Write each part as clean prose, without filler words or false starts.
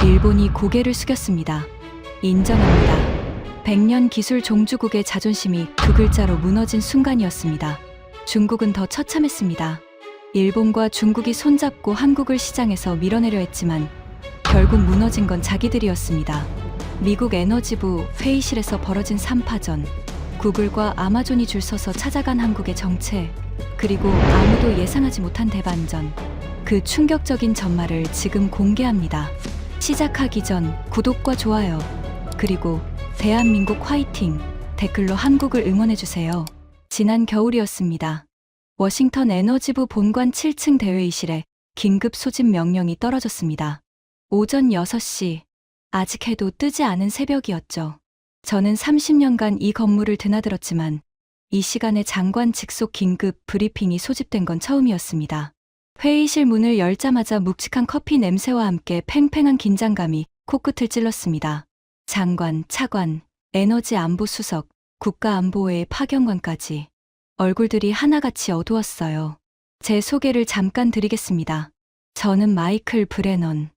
일본이 고개를 숙였습니다. 인정합니다. 100년 기술 종주국의 자존심이 두 글자로 무너진 순간이었습니다. 중국은 더 처참했습니다. 일본과 중국이 손잡고 한국을 시장에서 밀어내려 했지만 결국 무너진 건 자기들이었습니다. 미국 에너지부 회의실에서 벌어진 3파전, 구글과 아마존이 줄 서서 찾아간 한국의 정체, 그리고 아무도 예상하지 못한 대반전. 그 충격적인 전말을 지금 공개합니다. 시작하기 전 구독과 좋아요, 그리고 대한민국 화이팅 댓글로 한국을 응원해주세요. 지난 겨울이었습니다. 워싱턴 에너지부 본관 7층 대회의실에 긴급 소집 명령이 떨어졌습니다. 오전 6시, 아직 해도 뜨지 않은 새벽이었죠. 저는 30년간 이 건물을 드나들었지만 이 시간에 장관 직속 긴급 브리핑이 소집된 건 처음이었습니다. 회의실 문을 열자마자 묵직한 커피 냄새와 함께 팽팽한 긴장감이 코끝을 찔렀습니다. 장관, 차관, 에너지 안보 수석, 국가안보회의 파견관까지 얼굴들이 하나같이 어두웠어요. 제 소개를 잠깐 드리겠습니다. 저는 마이클 브레넌,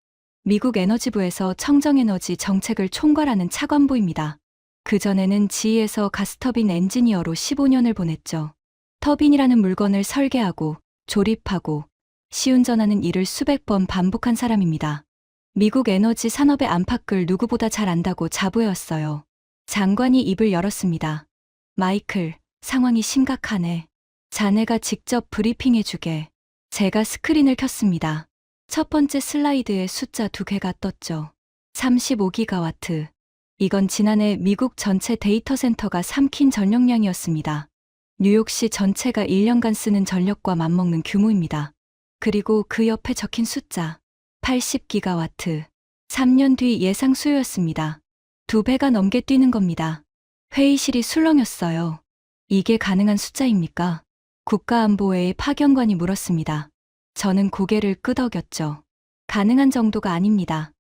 미국 에너지부에서 청정에너지 정책을 총괄하는 차관보입니다. 그전에는 GE에서 가스터빈 엔지니어로 15년을 보냈죠. 터빈이라는 물건을 설계하고 조립하고 시운전하는 일을 수백 번 반복한 사람입니다. 미국 에너지 산업의 안팎을 누구보다 잘 안다고 자부해왔어요. 장관이 입을 열었습니다. 마이클, 상황이 심각하네. 자네가 직접 브리핑해주게. 제가 스크린을 켰습니다. 첫 번째 슬라이드에 숫자 2개가 떴죠. 35기가와트. 이건 지난해 미국 전체 데이터 센터가 삼킨 전력량이었습니다. 뉴욕시 전체가 1년간 쓰는 전력과 맞먹는 규모입니다. 그리고 그 옆에 적힌 숫자 80기가와트. 3년 뒤 예상 수요였습니다. 2배가 넘게 뛰는 겁니다. 회의실이 술렁였어요. 이게 가능한 숫자입니까? 국가안보회의 파견관이 물었습니다. 저는 고개를 끄덕였죠. 가능한 정도가 아닙니다.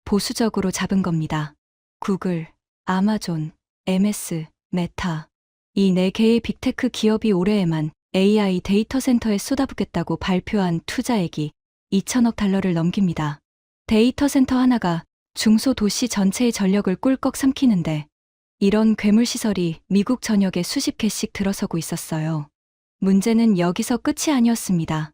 보수적으로 잡은 겁니다. 구글, 아마존, MS, 메타. 이 4개의 빅테크 기업이 올해에만 AI 데이터 센터에 쏟아붓겠다고 발표한 투자액이 2천억 달러를 넘깁니다. 데이터 센터 하나가 중소도시 전체의 전력을 꿀꺽 삼키는데 이런 괴물시설이 미국 전역에 수십 개씩 들어서고 있었어요. 문제는 여기서 끝이 아니었습니다.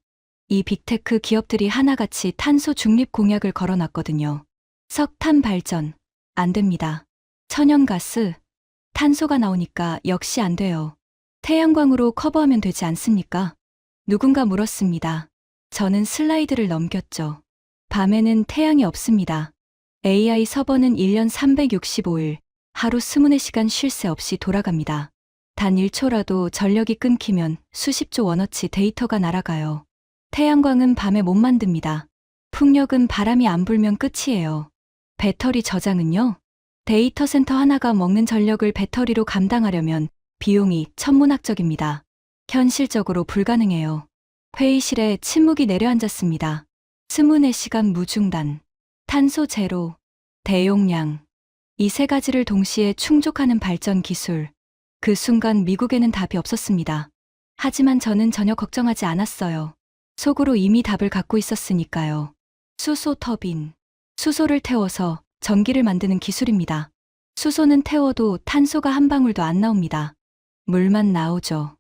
이 빅테크 기업들이 하나같이 탄소 중립 공약을 걸어놨거든요. 석탄 발전, 안 됩니다. 천연가스, 탄소가 나오니까 역시 안 돼요. 태양광으로 커버하면 되지 않습니까? 누군가 물었습니다. 저는 슬라이드를 넘겼죠. 밤에는 태양이 없습니다. AI 서버는 1년 365일, 하루 24시간 쉴 새 없이 돌아갑니다. 단 1초라도 전력이 끊기면 수십조 원어치 데이터가 날아가요. 태양광은 밤에 못 만듭니다. 풍력은 바람이 안 불면 끝이에요. 배터리 저장은요? 데이터 센터 하나가 먹는 전력을 배터리로 감당하려면 비용이 천문학적입니다. 현실적으로 불가능해요. 회의실에 침묵이 내려앉았습니다. 24시간 무중단, 탄소 제로, 대용량. 이 3가지를 동시에 충족하는 발전 기술. 그 순간 미국에는 답이 없었습니다. 하지만 저는 전혀 걱정하지 않았어요. 속으로 이미 답을 갖고 있었으니까요. 수소 터빈. 수소를 태워서 전기를 만드는 기술입니다. 수소는 태워도 탄소가 한 방울도 안 나옵니다. 물만 나오죠.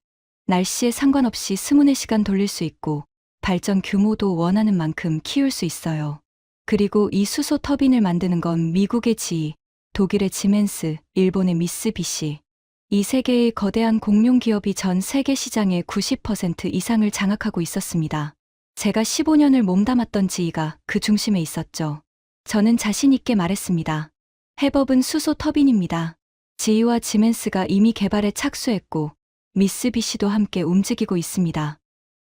날씨에 상관없이 24시간 돌릴 수 있고 발전 규모도 원하는 만큼 키울 수 있어요. 그리고 이 수소 터빈을 만드는 건 미국의 GE, 독일의 지멘스, 일본의 미쓰비시. 이 3개의 거대한 공룡 기업이 전 세계 시장의 90% 이상을 장악하고 있었습니다. 제가 15년을 몸담았던 GE가 그 중심에 있었죠. 저는 자신 있게 말했습니다. 해법은 수소 터빈입니다. GE와 지멘스가 이미 개발에 착수했고 미쓰비시도 함께 움직이고 있습니다.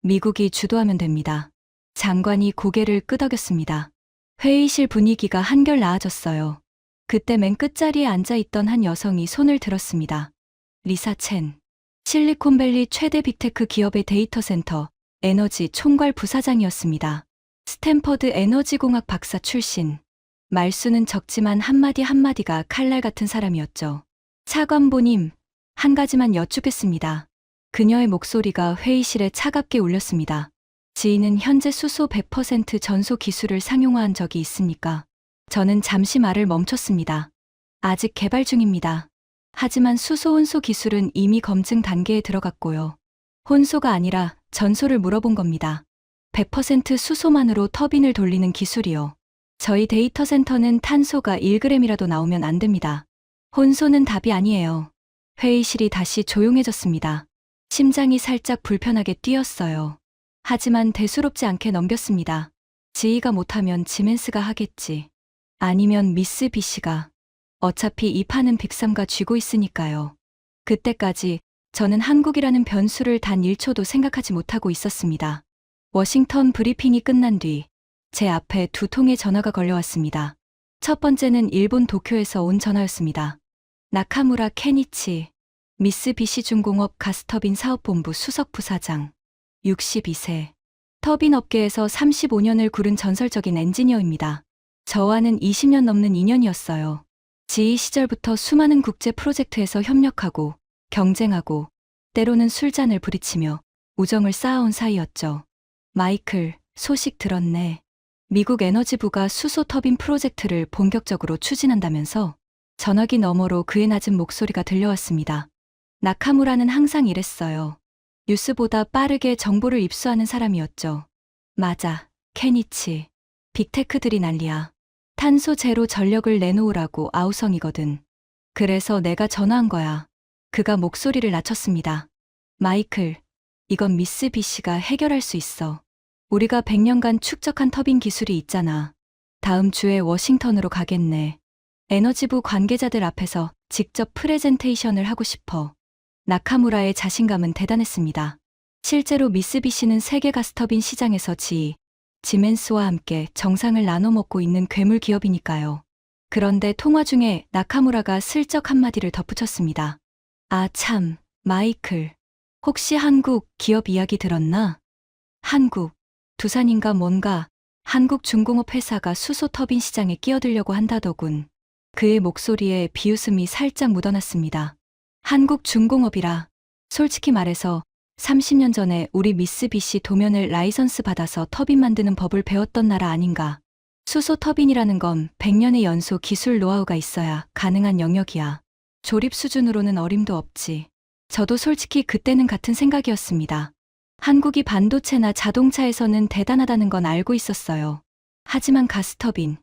미국이 주도하면 됩니다. 장관이 고개를 끄덕였습니다. 회의실 분위기가 한결 나아졌어요. 그때 맨 끝자리에 앉아있던 한 여성이 손을 들었습니다. 리사 첸. 실리콘밸리 최대 빅테크 기업의 데이터 센터, 에너지 총괄 부사장이었습니다. 스탠퍼드 에너지공학 박사 출신. 말수는 적지만 한마디 한마디가 칼날 같은 사람이었죠. 차관보님, 한 가지만 여쭙겠습니다. 그녀의 목소리가 회의실에 차갑게 울렸습니다. 지인은 현재 수소 100% 전소 기술을 상용화한 적이 있습니까? 저는 잠시 말을 멈췄습니다. 아직 개발 중입니다. 하지만 수소 혼소 기술은 이미 검증 단계에 들어갔고요. 혼소가 아니라 전소를 물어본 겁니다. 100% 수소만으로 터빈을 돌리는 기술이요. 저희 데이터 센터는 탄소가 1g이라도 나오면 안 됩니다. 혼소는 답이 아니에요. 회의실이 다시 조용해졌습니다. 심장이 살짝 불편하게 뛰었어요. 하지만 대수롭지 않게 넘겼습니다. 지희가 못하면 지멘스가 하겠지. 아니면 미쓰비시가. 어차피 이 판은 빅삼과 쥐고 있으니까요. 그때까지 저는 한국이라는 변수를 단 1초도 생각하지 못하고 있었습니다. 워싱턴 브리핑이 끝난 뒤 제 앞에 두 통의 전화가 걸려왔습니다. 첫 번째는 일본 도쿄에서 온 전화였습니다. 나카무라 케니치, 미쓰비시 중공업 가스터빈 사업본부 수석부사장, 62세. 터빈 업계에서 35년을 구른 전설적인 엔지니어입니다. 저와는 20년 넘는 인연이었어요. 지희 시절부터 수많은 국제 프로젝트에서 협력하고 경쟁하고 때로는 술잔을 부리치며 우정을 쌓아온 사이였죠. 마이클, 소식 들었네. 미국 에너지부가 수소 터빈 프로젝트를 본격적으로 추진한다면서 전화기 너머로 그의 낮은 목소리가 들려왔습니다. 나카무라는 항상 이랬어요. 뉴스보다 빠르게 정보를 입수하는 사람이었죠. 맞아, 케니치. 빅테크들이 난리야. 탄소 제로 전력을 내놓으라고 아우성이거든. 그래서 내가 전화한 거야. 그가 목소리를 낮췄습니다. 마이클, 이건 미쓰비시가 해결할 수 있어. 우리가 100년간 축적한 터빈 기술이 있잖아. 다음 주에 워싱턴으로 가겠네. 에너지부 관계자들 앞에서 직접 프레젠테이션을 하고 싶어. 나카무라의 자신감은 대단했습니다. 실제로 미쓰비시는 세계 가스터빈 시장에서 지멘스와 함께 정상을 나눠 먹고 있는 괴물 기업이니까요. 그런데 통화 중에 나카무라가 슬쩍 한마디를 덧붙였습니다. 아 참, 마이클. 혹시 한국 기업 이야기 들었나? 한국, 두산인가 뭔가 한국 중공업 회사가 수소 터빈 시장에 끼어들려고 한다더군. 그의 목소리에 비웃음이 살짝 묻어났습니다. 한국 중공업이라. 솔직히 말해서 30년 전에 우리 미쓰비시 도면을 라이선스 받아서 터빈 만드는 법을 배웠던 나라 아닌가. 수소 터빈이라는 건 100년의 연소 기술 노하우가 있어야 가능한 영역이야. 조립 수준으로는 어림도 없지. 저도 솔직히 그때는 같은 생각이었습니다. 한국이 반도체나 자동차에서는 대단하다는 건 알고 있었어요. 하지만 가스터빈,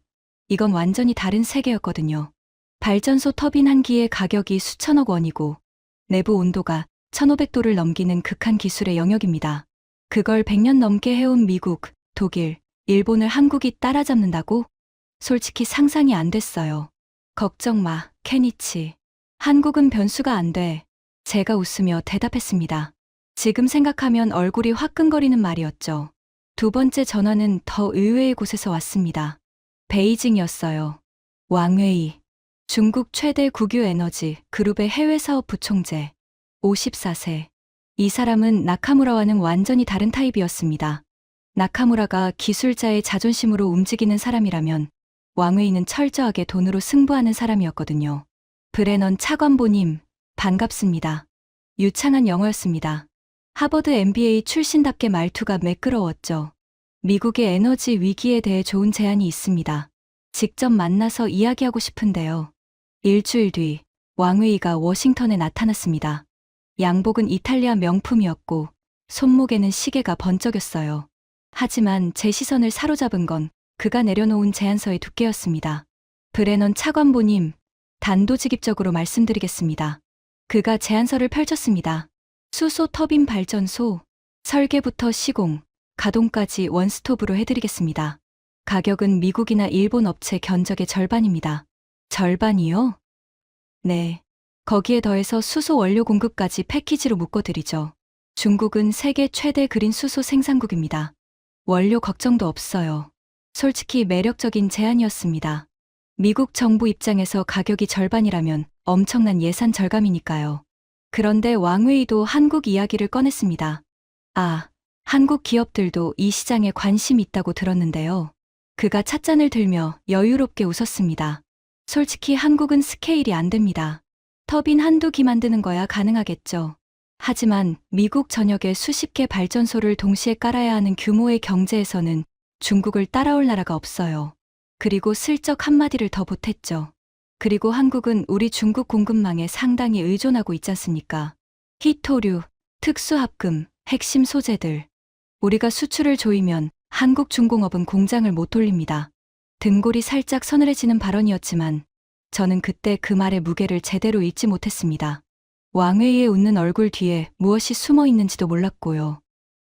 이건 완전히 다른 세계였거든요. 발전소 터빈 한 기의 가격이 수천억 원이고 내부 온도가 1500도를 넘기는 극한 기술의 영역입니다. 그걸 100년 넘게 해온 미국, 독일, 일본을 한국이 따라잡는다고? 솔직히 상상이 안 됐어요. 걱정 마, 케니치. 한국은 변수가 안 돼. 제가 웃으며 대답했습니다. 지금 생각하면 얼굴이 화끈거리는 말이었죠. 두 번째 전화는 더 의외의 곳에서 왔습니다. 베이징이었어요. 왕웨이, 중국 최대 국유 에너지 그룹의 해외 사업 부총재, 54세. 이 사람은 나카무라와는 완전히 다른 타입이었습니다. 나카무라가 기술자의 자존심으로 움직이는 사람이라면 왕웨이는 철저하게 돈으로 승부하는 사람이었거든요. 브레넌 차관보님, 반갑습니다. 유창한 영어였습니다. 하버드 MBA 출신답게 말투가 매끄러웠죠. 미국의 에너지 위기에 대해 좋은 제안이 있습니다. 직접 만나서 이야기하고 싶은데요. 일주일 뒤 왕웨이가 워싱턴에 나타났습니다. 양복은 이탈리아 명품이었고 손목에는 시계가 번쩍였어요. 하지만 제 시선을 사로잡은 건 그가 내려놓은 제안서의 두께였습니다. 브레넌 차관보님, 단도직입적으로 말씀드리겠습니다. 그가 제안서를 펼쳤습니다. 수소 터빈 발전소, 설계부터 시공, 가동까지 원스톱으로 해드리겠습니다. 가격은 미국이나 일본 업체 견적의 절반입니다. 절반이요? 네. 거기에 더해서 수소 원료 공급까지 패키지로 묶어드리죠. 중국은 세계 최대 그린 수소 생산국입니다. 원료 걱정도 없어요. 솔직히 매력적인 제안이었습니다. 미국 정부 입장에서 가격이 절반이라면 엄청난 예산 절감이니까요. 그런데 왕웨이도 한국 이야기를 꺼냈습니다. 아, 한국 기업들도 이 시장에 관심이 있다고 들었는데요. 그가 찻잔을 들며 여유롭게 웃었습니다. 솔직히 한국은 스케일이 안 됩니다. 터빈 한두 기 만드는 거야 가능하겠죠. 하지만 미국 전역에 수십 개 발전소를 동시에 깔아야 하는 규모의 경제에서는 중국을 따라올 나라가 없어요. 그리고 슬쩍 한마디를 더 보탰죠. 그리고 한국은 우리 중국 공급망에 상당히 의존하고 있지 않습니까? 희토류, 특수합금, 핵심 소재들. 우리가 수출을 조이면 한국 중공업은 공장을 못 돌립니다. 등골이 살짝 서늘해지는 발언이었지만 저는 그때 그 말의 무게를 제대로 잊지 못했습니다. 왕웨이의 웃는 얼굴 뒤에 무엇이 숨어 있는지도 몰랐고요.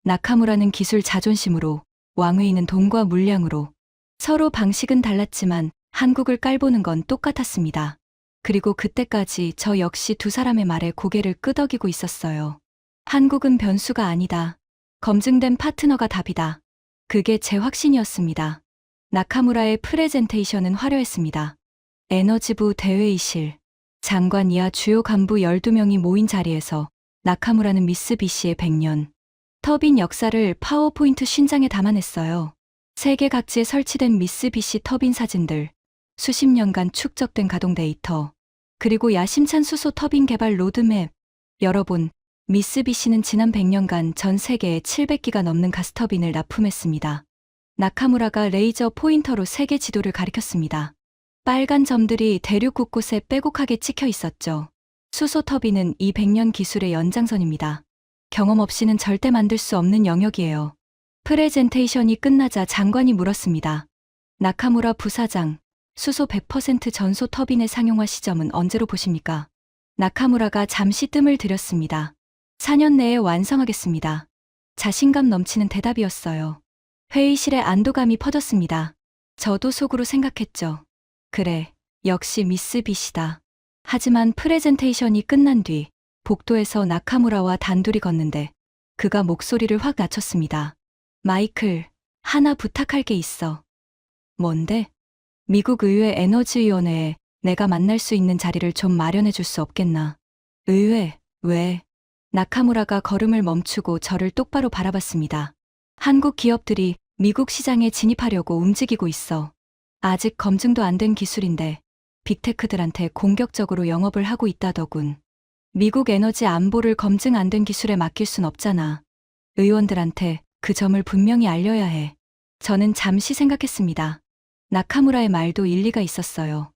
나카무라는 기술 자존심으로, 왕웨이는 돈과 물량으로. 서로 방식은 달랐지만 한국을 깔보는 건 똑같았습니다. 그리고 그때까지 저 역시 두 사람의 말에 고개를 끄덕이고 있었어요. 한국은 변수가 아니다. 검증된 파트너가 답이다. 그게 제 확신이었습니다. 나카무라의 프레젠테이션은 화려했습니다. 에너지부 대회의실, 장관 이하 주요 간부 12명이 모인 자리에서 나카무라는 미쓰비시의 100년 터빈 역사를 파워포인트 신장에 담아냈어요. 세계 각지에 설치된 미쓰비시 터빈 사진들, 수십 년간 축적된 가동 데이터, 그리고 야심찬 수소 터빈 개발 로드맵. 여러분, 미쓰비시는 지난 100년간 전 세계에 700기가 넘는 가스터빈을 납품했습니다. 나카무라가 레이저 포인터로 세계 지도를 가리켰습니다. 빨간 점들이 대륙 곳곳에 빼곡하게 찍혀 있었죠. 수소 터빈은 이 100년 기술의 연장선입니다. 경험 없이는 절대 만들 수 없는 영역이에요. 프레젠테이션이 끝나자 장관이 물었습니다. 나카무라 부사장, 수소 100% 전소 터빈의 상용화 시점은 언제로 보십니까? 나카무라가 잠시 뜸을 들였습니다. 4년 내에 완성하겠습니다. 자신감 넘치는 대답이었어요. 회의실에 안도감이 퍼졌습니다. 저도 속으로 생각했죠. 그래, 역시 미쓰비시다. 하지만 프레젠테이션이 끝난 뒤 복도에서 나카무라와 단둘이 걷는데 그가 목소리를 확 낮췄습니다. 마이클, 하나 부탁할 게 있어. 뭔데? 미국 의회 에너지위원회에 내가 만날 수 있는 자리를 좀 마련해 줄 수 없겠나? 의회, 왜? 나카무라가 걸음을 멈추고 저를 똑바로 바라봤습니다. 한국 기업들이 미국 시장에 진입하려고 움직이고 있어. 아직 검증도 안 된 기술인데 빅테크들한테 공격적으로 영업을 하고 있다더군. 미국 에너지 안보를 검증 안 된 기술에 맡길 순 없잖아. 의원들한테 그 점을 분명히 알려야 해. 저는 잠시 생각했습니다. 나카무라의 말도 일리가 있었어요.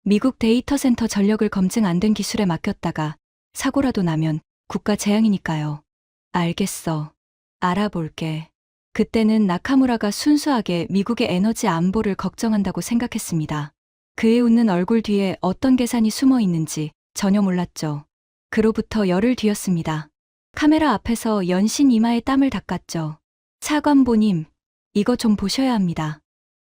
미국 데이터 센터 전력을 검증 안 된 기술에 맡겼다가 사고라도 나면 국가 재앙이니까요. 알겠어. 알아볼게. 그때는 나카무라가 순수하게 미국의 에너지 안보를 걱정한다고 생각했습니다. 그의 웃는 얼굴 뒤에 어떤 계산이 숨어 있는지 전혀 몰랐죠. 그로부터 열흘 뒤였습니다. 카메라 앞에서 연신 이마에 땀을 닦았죠. 차관보님, 이거 좀 보셔야 합니다.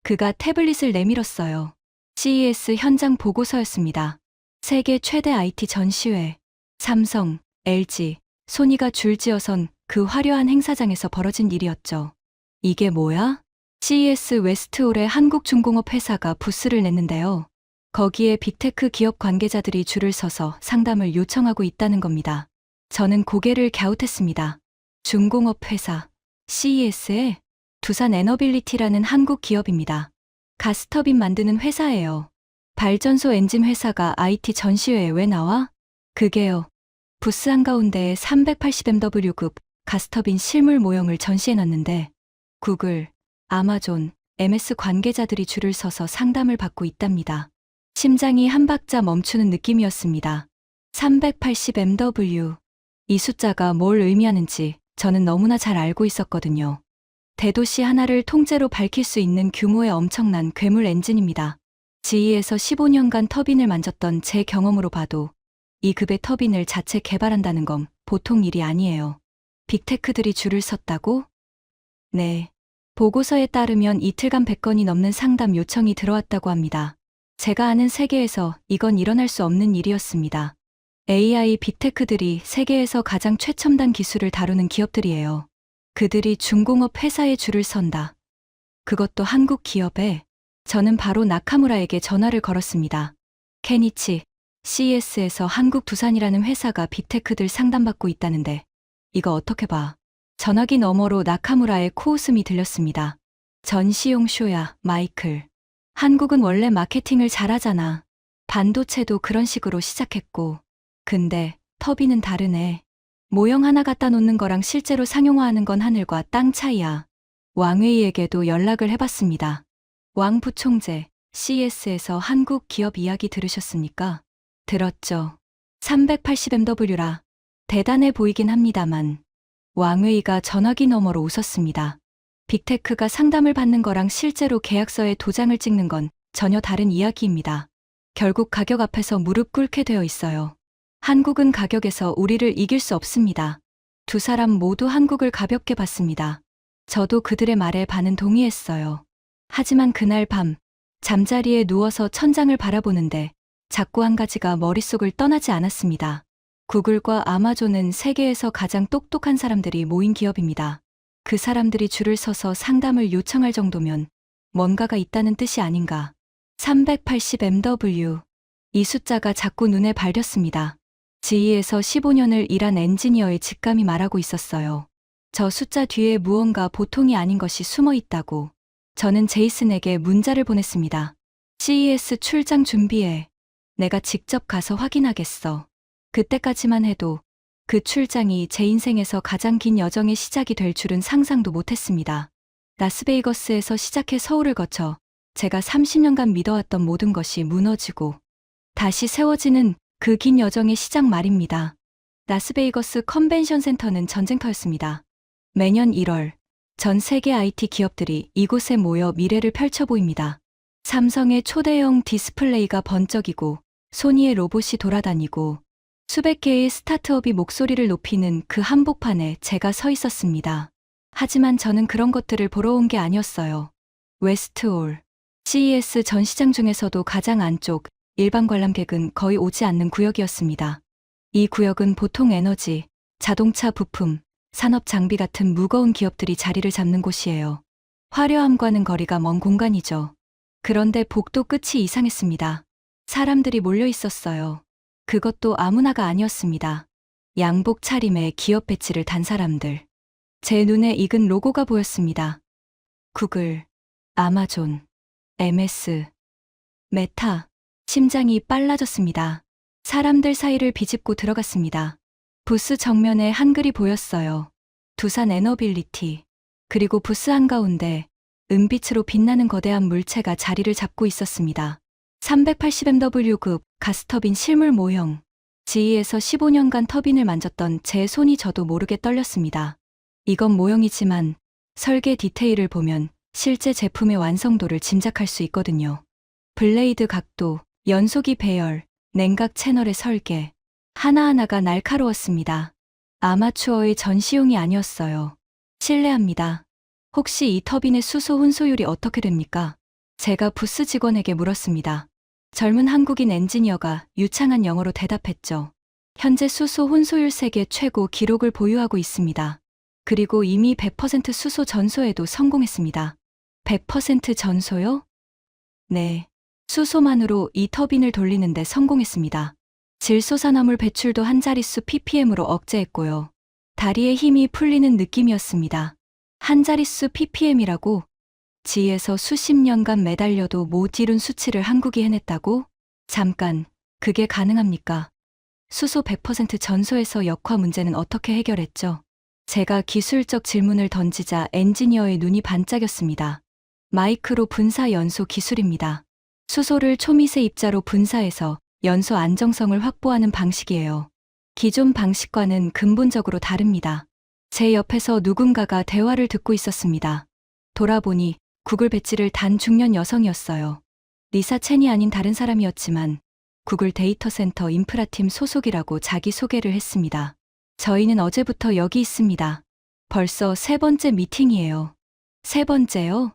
그가 태블릿을 내밀었어요. CES 현장 보고서였습니다. 세계 최대 IT 전시회, 삼성, LG, 소니가 줄지어선 그 화려한 행사장에서 벌어진 일이었죠. 이게 뭐야? CES 웨스트홀에 한국중공업 회사가 부스를 냈는데요. 거기에 빅테크 기업 관계자들이 줄을 서서 상담을 요청하고 있다는 겁니다. 저는 고개를 갸웃했습니다. 중공업 회사, CES에 두산 에너빌리티라는 한국 기업입니다. 가스터빈 만드는 회사예요. 발전소 엔진 회사가 IT 전시회에 왜 나와? 그게요. 부스 한가운데에 380MW급 가스터빈 실물 모형을 전시해놨는데 구글, 아마존, MS 관계자들이 줄을 서서 상담을 받고 있답니다. 심장이 한 박자 멈추는 느낌이었습니다. 380MW. 이 숫자가 뭘 의미하는지 저는 너무나 잘 알고 있었거든요. 대도시 하나를 통째로 밝힐 수 있는 규모의 엄청난 괴물 엔진입니다. GE에서 15년간 터빈을 만졌던 제 경험으로 봐도 이 급의 터빈을 자체 개발한다는 건 보통 일이 아니에요. 빅테크들이 줄을 섰다고? 네. 보고서에 따르면 이틀간 100건이 넘는 상담 요청이 들어왔다고 합니다. 제가 아는 세계에서 이건 일어날 수 없는 일이었습니다. AI 빅테크들이 세계에서 가장 최첨단 기술을 다루는 기업들이에요. 그들이 중공업 회사에 줄을 선다. 그것도 한국 기업에. 저는 바로 나카무라에게 전화를 걸었습니다. 케니치, CES에서 한국 두산이라는 회사가 빅테크들 상담받고 있다는데 이거 어떻게 봐? 전화기 너머로 나카무라의 코웃음이 들렸습니다. 전시용 쇼야, 마이클. 한국은 원래 마케팅을 잘하잖아. 반도체도 그런 식으로 시작했고. 근데 터빈은 다르네. 모형 하나 갖다 놓는 거랑 실제로 상용화하는 건 하늘과 땅 차이야. 왕웨이에게도 연락을 해봤습니다. 왕 부총재, CES에서 한국 기업 이야기 들으셨습니까? 들었죠. 380MW라 대단해 보이긴 합니다만 왕웨이가 전화기 너머로 웃었습니다. 빅테크가 상담을 받는 거랑 실제로 계약서에 도장을 찍는 건 전혀 다른 이야기입니다. 결국 가격 앞에서 무릎 꿇게 되어 있어요. 한국은 가격에서 우리를 이길 수 없습니다. 두 사람 모두 한국을 가볍게 봤습니다. 저도 그들의 말에 반은 동의했어요. 하지만 그날 밤 잠자리에 누워서 천장을 바라보는데 자꾸 한 가지가 머릿속을 떠나지 않았습니다. 구글과 아마존은 세계에서 가장 똑똑한 사람들이 모인 기업입니다. 그 사람들이 줄을 서서 상담을 요청할 정도면 뭔가가 있다는 뜻이 아닌가. 380MW. 이 숫자가 자꾸 눈에 밝혔습니다. GE에서 15년을 일한 엔지니어의 직감이 말하고 있었어요. 저 숫자 뒤에 무언가 보통이 아닌 것이 숨어 있다고. 저는 제이슨에게 문자를 보냈습니다. CES 출장 준비해. 내가 직접 가서 확인하겠어. 그때까지만 해도 그 출장이 제 인생에서 가장 긴 여정의 시작이 될 줄은 상상도 못했습니다. 라스베이거스에서 시작해 서울을 거쳐 제가 30년간 믿어왔던 모든 것이 무너지고 다시 세워지는 그 긴 여정의 시작 말입니다. 라스베이거스 컨벤션 센터는 전쟁터였습니다. 매년 1월 전 세계 IT 기업들이 이곳에 모여 미래를 펼쳐 보입니다. 삼성의 초대형 디스플레이가 번쩍이고 소니의 로봇이 돌아다니고 수백 개의 스타트업이 목소리를 높이는 그 한복판에 제가 서 있었습니다. 하지만 저는 그런 것들을 보러 온 게 아니었어요. 웨스트홀, CES 전시장 중에서도 가장 안쪽, 일반 관람객은 거의 오지 않는 구역이었습니다. 이 구역은 보통 에너지, 자동차 부품, 산업 장비 같은 무거운 기업들이 자리를 잡는 곳이에요. 화려함과는 거리가 먼 공간이죠. 그런데 복도 끝이 이상했습니다. 사람들이 몰려 있었어요. 그것도 아무나가 아니었습니다. 양복 차림에 기업 배지를 단 사람들. 제 눈에 익은 로고가 보였습니다. 구글, 아마존, MS, 메타. 심장이 빨라졌습니다. 사람들 사이를 비집고 들어갔습니다. 부스 정면에 한글이 보였어요. 두산 에너빌리티. 그리고 부스 한가운데 은빛으로 빛나는 거대한 물체가 자리를 잡고 있었습니다. 380MW급 가스터빈 실물 모형. GE에서 15년간 터빈을 만졌던 제 손이 저도 모르게 떨렸습니다. 이건 모형이지만 설계 디테일을 보면 실제 제품의 완성도를 짐작할 수 있거든요. 블레이드 각도, 연소기 배열, 냉각 채널의 설계. 하나하나가 날카로웠습니다. 아마추어의 전시용이 아니었어요. 실례합니다. 혹시 이 터빈의 수소 혼소율이 어떻게 됩니까? 제가 부스 직원에게 물었습니다. 젊은 한국인 엔지니어가 유창한 영어로 대답했죠. 현재 수소 혼소율 세계 최고 기록을 보유하고 있습니다. 그리고 이미 100% 수소 전소에도 성공했습니다. 100% 전소요? 네. 수소만으로 이 터빈을 돌리는데 성공했습니다. 질소산화물 배출도 한 자릿수 ppm으로 억제했고요. 다리에 힘이 풀리는 느낌이었습니다. 한 자릿수 ppm이라고? 지에서 수십 년간 매달려도 못 이룬 수치를 한국이 해냈다고? 잠깐, 그게 가능합니까? 수소 100% 전소에서 역화 문제는 어떻게 해결했죠? 제가 기술적 질문을 던지자 엔지니어의 눈이 반짝였습니다. 마이크로 분사 연소 기술입니다. 수소를 초미세 입자로 분사해서 연소 안정성을 확보하는 방식이에요. 기존 방식과는 근본적으로 다릅니다. 제 옆에서 누군가가 대화를 듣고 있었습니다. 돌아보니 구글 배지를 단 중년 여성이었어요. 리사 첸이 아닌 다른 사람이었지만 구글 데이터 센터 인프라팀 소속이라고 자기소개를 했습니다. 저희는 어제부터 여기 있습니다. 벌써 세 번째 미팅이에요. 세 번째요?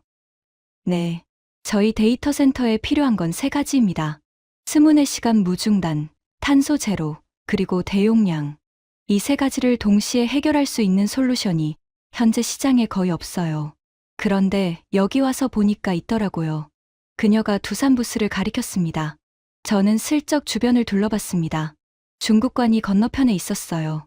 네. 저희 데이터 센터에 필요한 건 세 가지입니다. 24시간 무중단, 탄소 제로, 그리고 대용량. 이 세 가지를 동시에 해결할 수 있는 솔루션이 현재 시장에 거의 없어요. 그런데 여기 와서 보니까 있더라고요. 그녀가 두산 부스를 가리켰습니다. 저는 슬쩍 주변을 둘러봤습니다. 중국관이 건너편에 있었어요.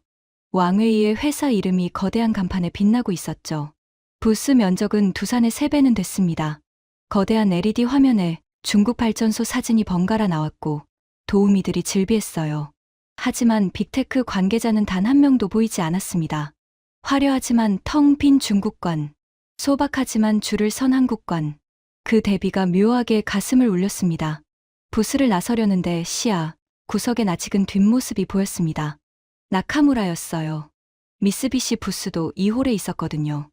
왕웨이의 회사 이름이 거대한 간판에 빛나고 있었죠. 부스 면적은 두산의 3배는 됐습니다. 거대한 LED 화면에 중국 발전소 사진이 번갈아 나왔고 도우미들이 질비했어요. 하지만 빅테크 관계자는 단 한 명도 보이지 않았습니다. 화려하지만 텅 빈 중국관, 소박하지만 줄을 선 한국관. 그 대비가 묘하게 가슴을 울렸습니다. 부스를 나서려는데 시야, 구석에 낯익은 뒷모습이 보였습니다. 나카무라였어요. 미쓰비시 부스도 2홀에 있었거든요.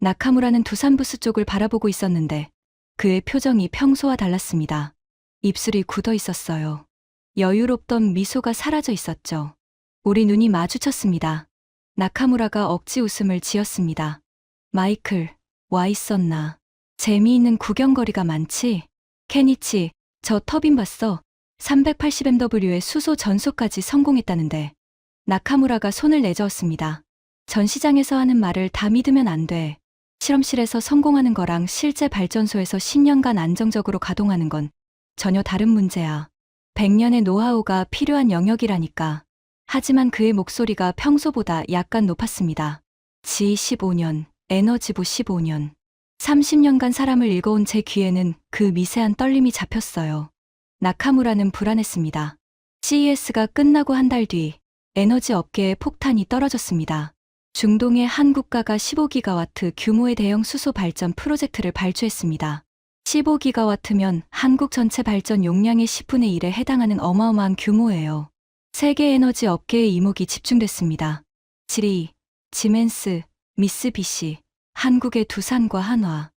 나카무라는 두산 부스 쪽을 바라보고 있었는데 그의 표정이 평소와 달랐습니다. 입술이 굳어 있었어요. 여유롭던 미소가 사라져 있었죠. 우리 눈이 마주쳤습니다. 나카무라가 억지 웃음을 지었습니다. 마이클, 와 있었나? 재미있는 구경거리가 많지? 케니치, 저 터빈 봤어. 380mW의 수소 전소까지 성공했다는데. 나카무라가 손을 내저었습니다. 전시장에서 하는 말을 다 믿으면 안 돼. 실험실에서 성공하는 거랑 실제 발전소에서 10년간 안정적으로 가동하는 건 전혀 다른 문제야. 100년의 노하우가 필요한 영역이라니까. 하지만 그의 목소리가 평소보다 약간 높았습니다. 지 15년, 에너지부 15년. 30년간 사람을 읽어온 제 귀에는 그 미세한 떨림이 잡혔어요. 나카무라는 불안했습니다. CES가 끝나고 한 달 뒤 에너지 업계에 폭탄이 떨어졌습니다. 중동의 한 국가가 15기가와트 규모의 대형 수소 발전 프로젝트를 발주했습니다. 15기가와트면 한국 전체 발전 용량의 10분의 1에 해당하는 어마어마한 규모예요. 세계 에너지 업계의 이목이 집중됐습니다. 지리, 지멘스, 미쓰비시, 한국의 두산과 한화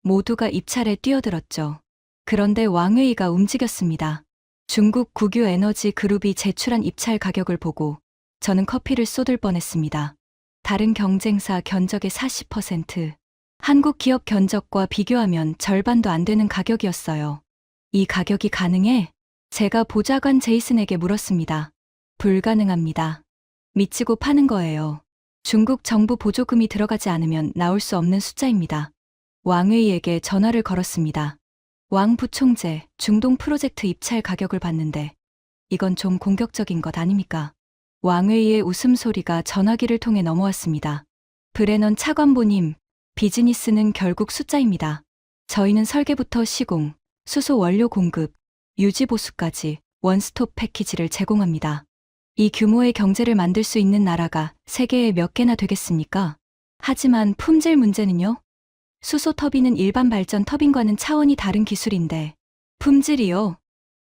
모두가 입찰에 뛰어들었죠. 그런데 왕웨이가 움직였습니다. 중국 국유 에너지 그룹이 제출한 입찰 가격을 보고 저는 커피를 쏟을 뻔했습니다. 다른 경쟁사 견적의 40%, 한국 기업 견적과 비교하면 절반도 안 되는 가격이었어요. 이 가격이 가능해? 제가 보좌관 제이슨에게 물었습니다. 불가능합니다. 미치고 파는 거예요. 중국 정부 보조금이 들어가지 않으면 나올 수 없는 숫자입니다. 왕웨이에게 전화를 걸었습니다. 왕 부총재, 중동 프로젝트 입찰 가격을 봤는데 이건 좀 공격적인 것 아닙니까? 왕웨이의 웃음소리가 전화기를 통해 넘어왔습니다. 브레넌 차관보님, 비즈니스는 결국 숫자입니다. 저희는 설계부터 시공, 수소 원료 공급, 유지 보수까지 원스톱 패키지를 제공합니다. 이 규모의 경제를 만들 수 있는 나라가 세계에 몇 개나 되겠습니까? 하지만 품질 문제는요? 수소 터빈은 일반 발전 터빈과는 차원이 다른 기술인데 품질이요?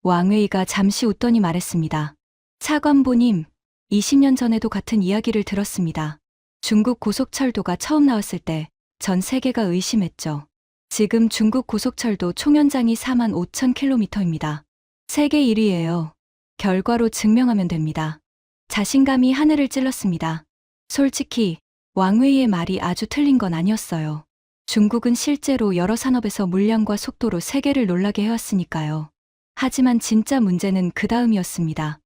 왕웨이가 잠시 웃더니 말했습니다. 차관보님, 20년 전에도 같은 이야기를 들었습니다. 중국 고속철도가 처음 나왔을 때 전 세계가 의심했죠. 지금 중국 고속철도 총연장이 45,000km입니다. 세계 1위예요. 결과로 증명하면 됩니다. 자신감이 하늘을 찔렀습니다. 솔직히 왕웨이의 말이 아주 틀린 건 아니었어요. 중국은 실제로 여러 산업에서 물량과 속도로 세계를 놀라게 해왔으니까요. 하지만 진짜 문제는 그 다음이었습니다.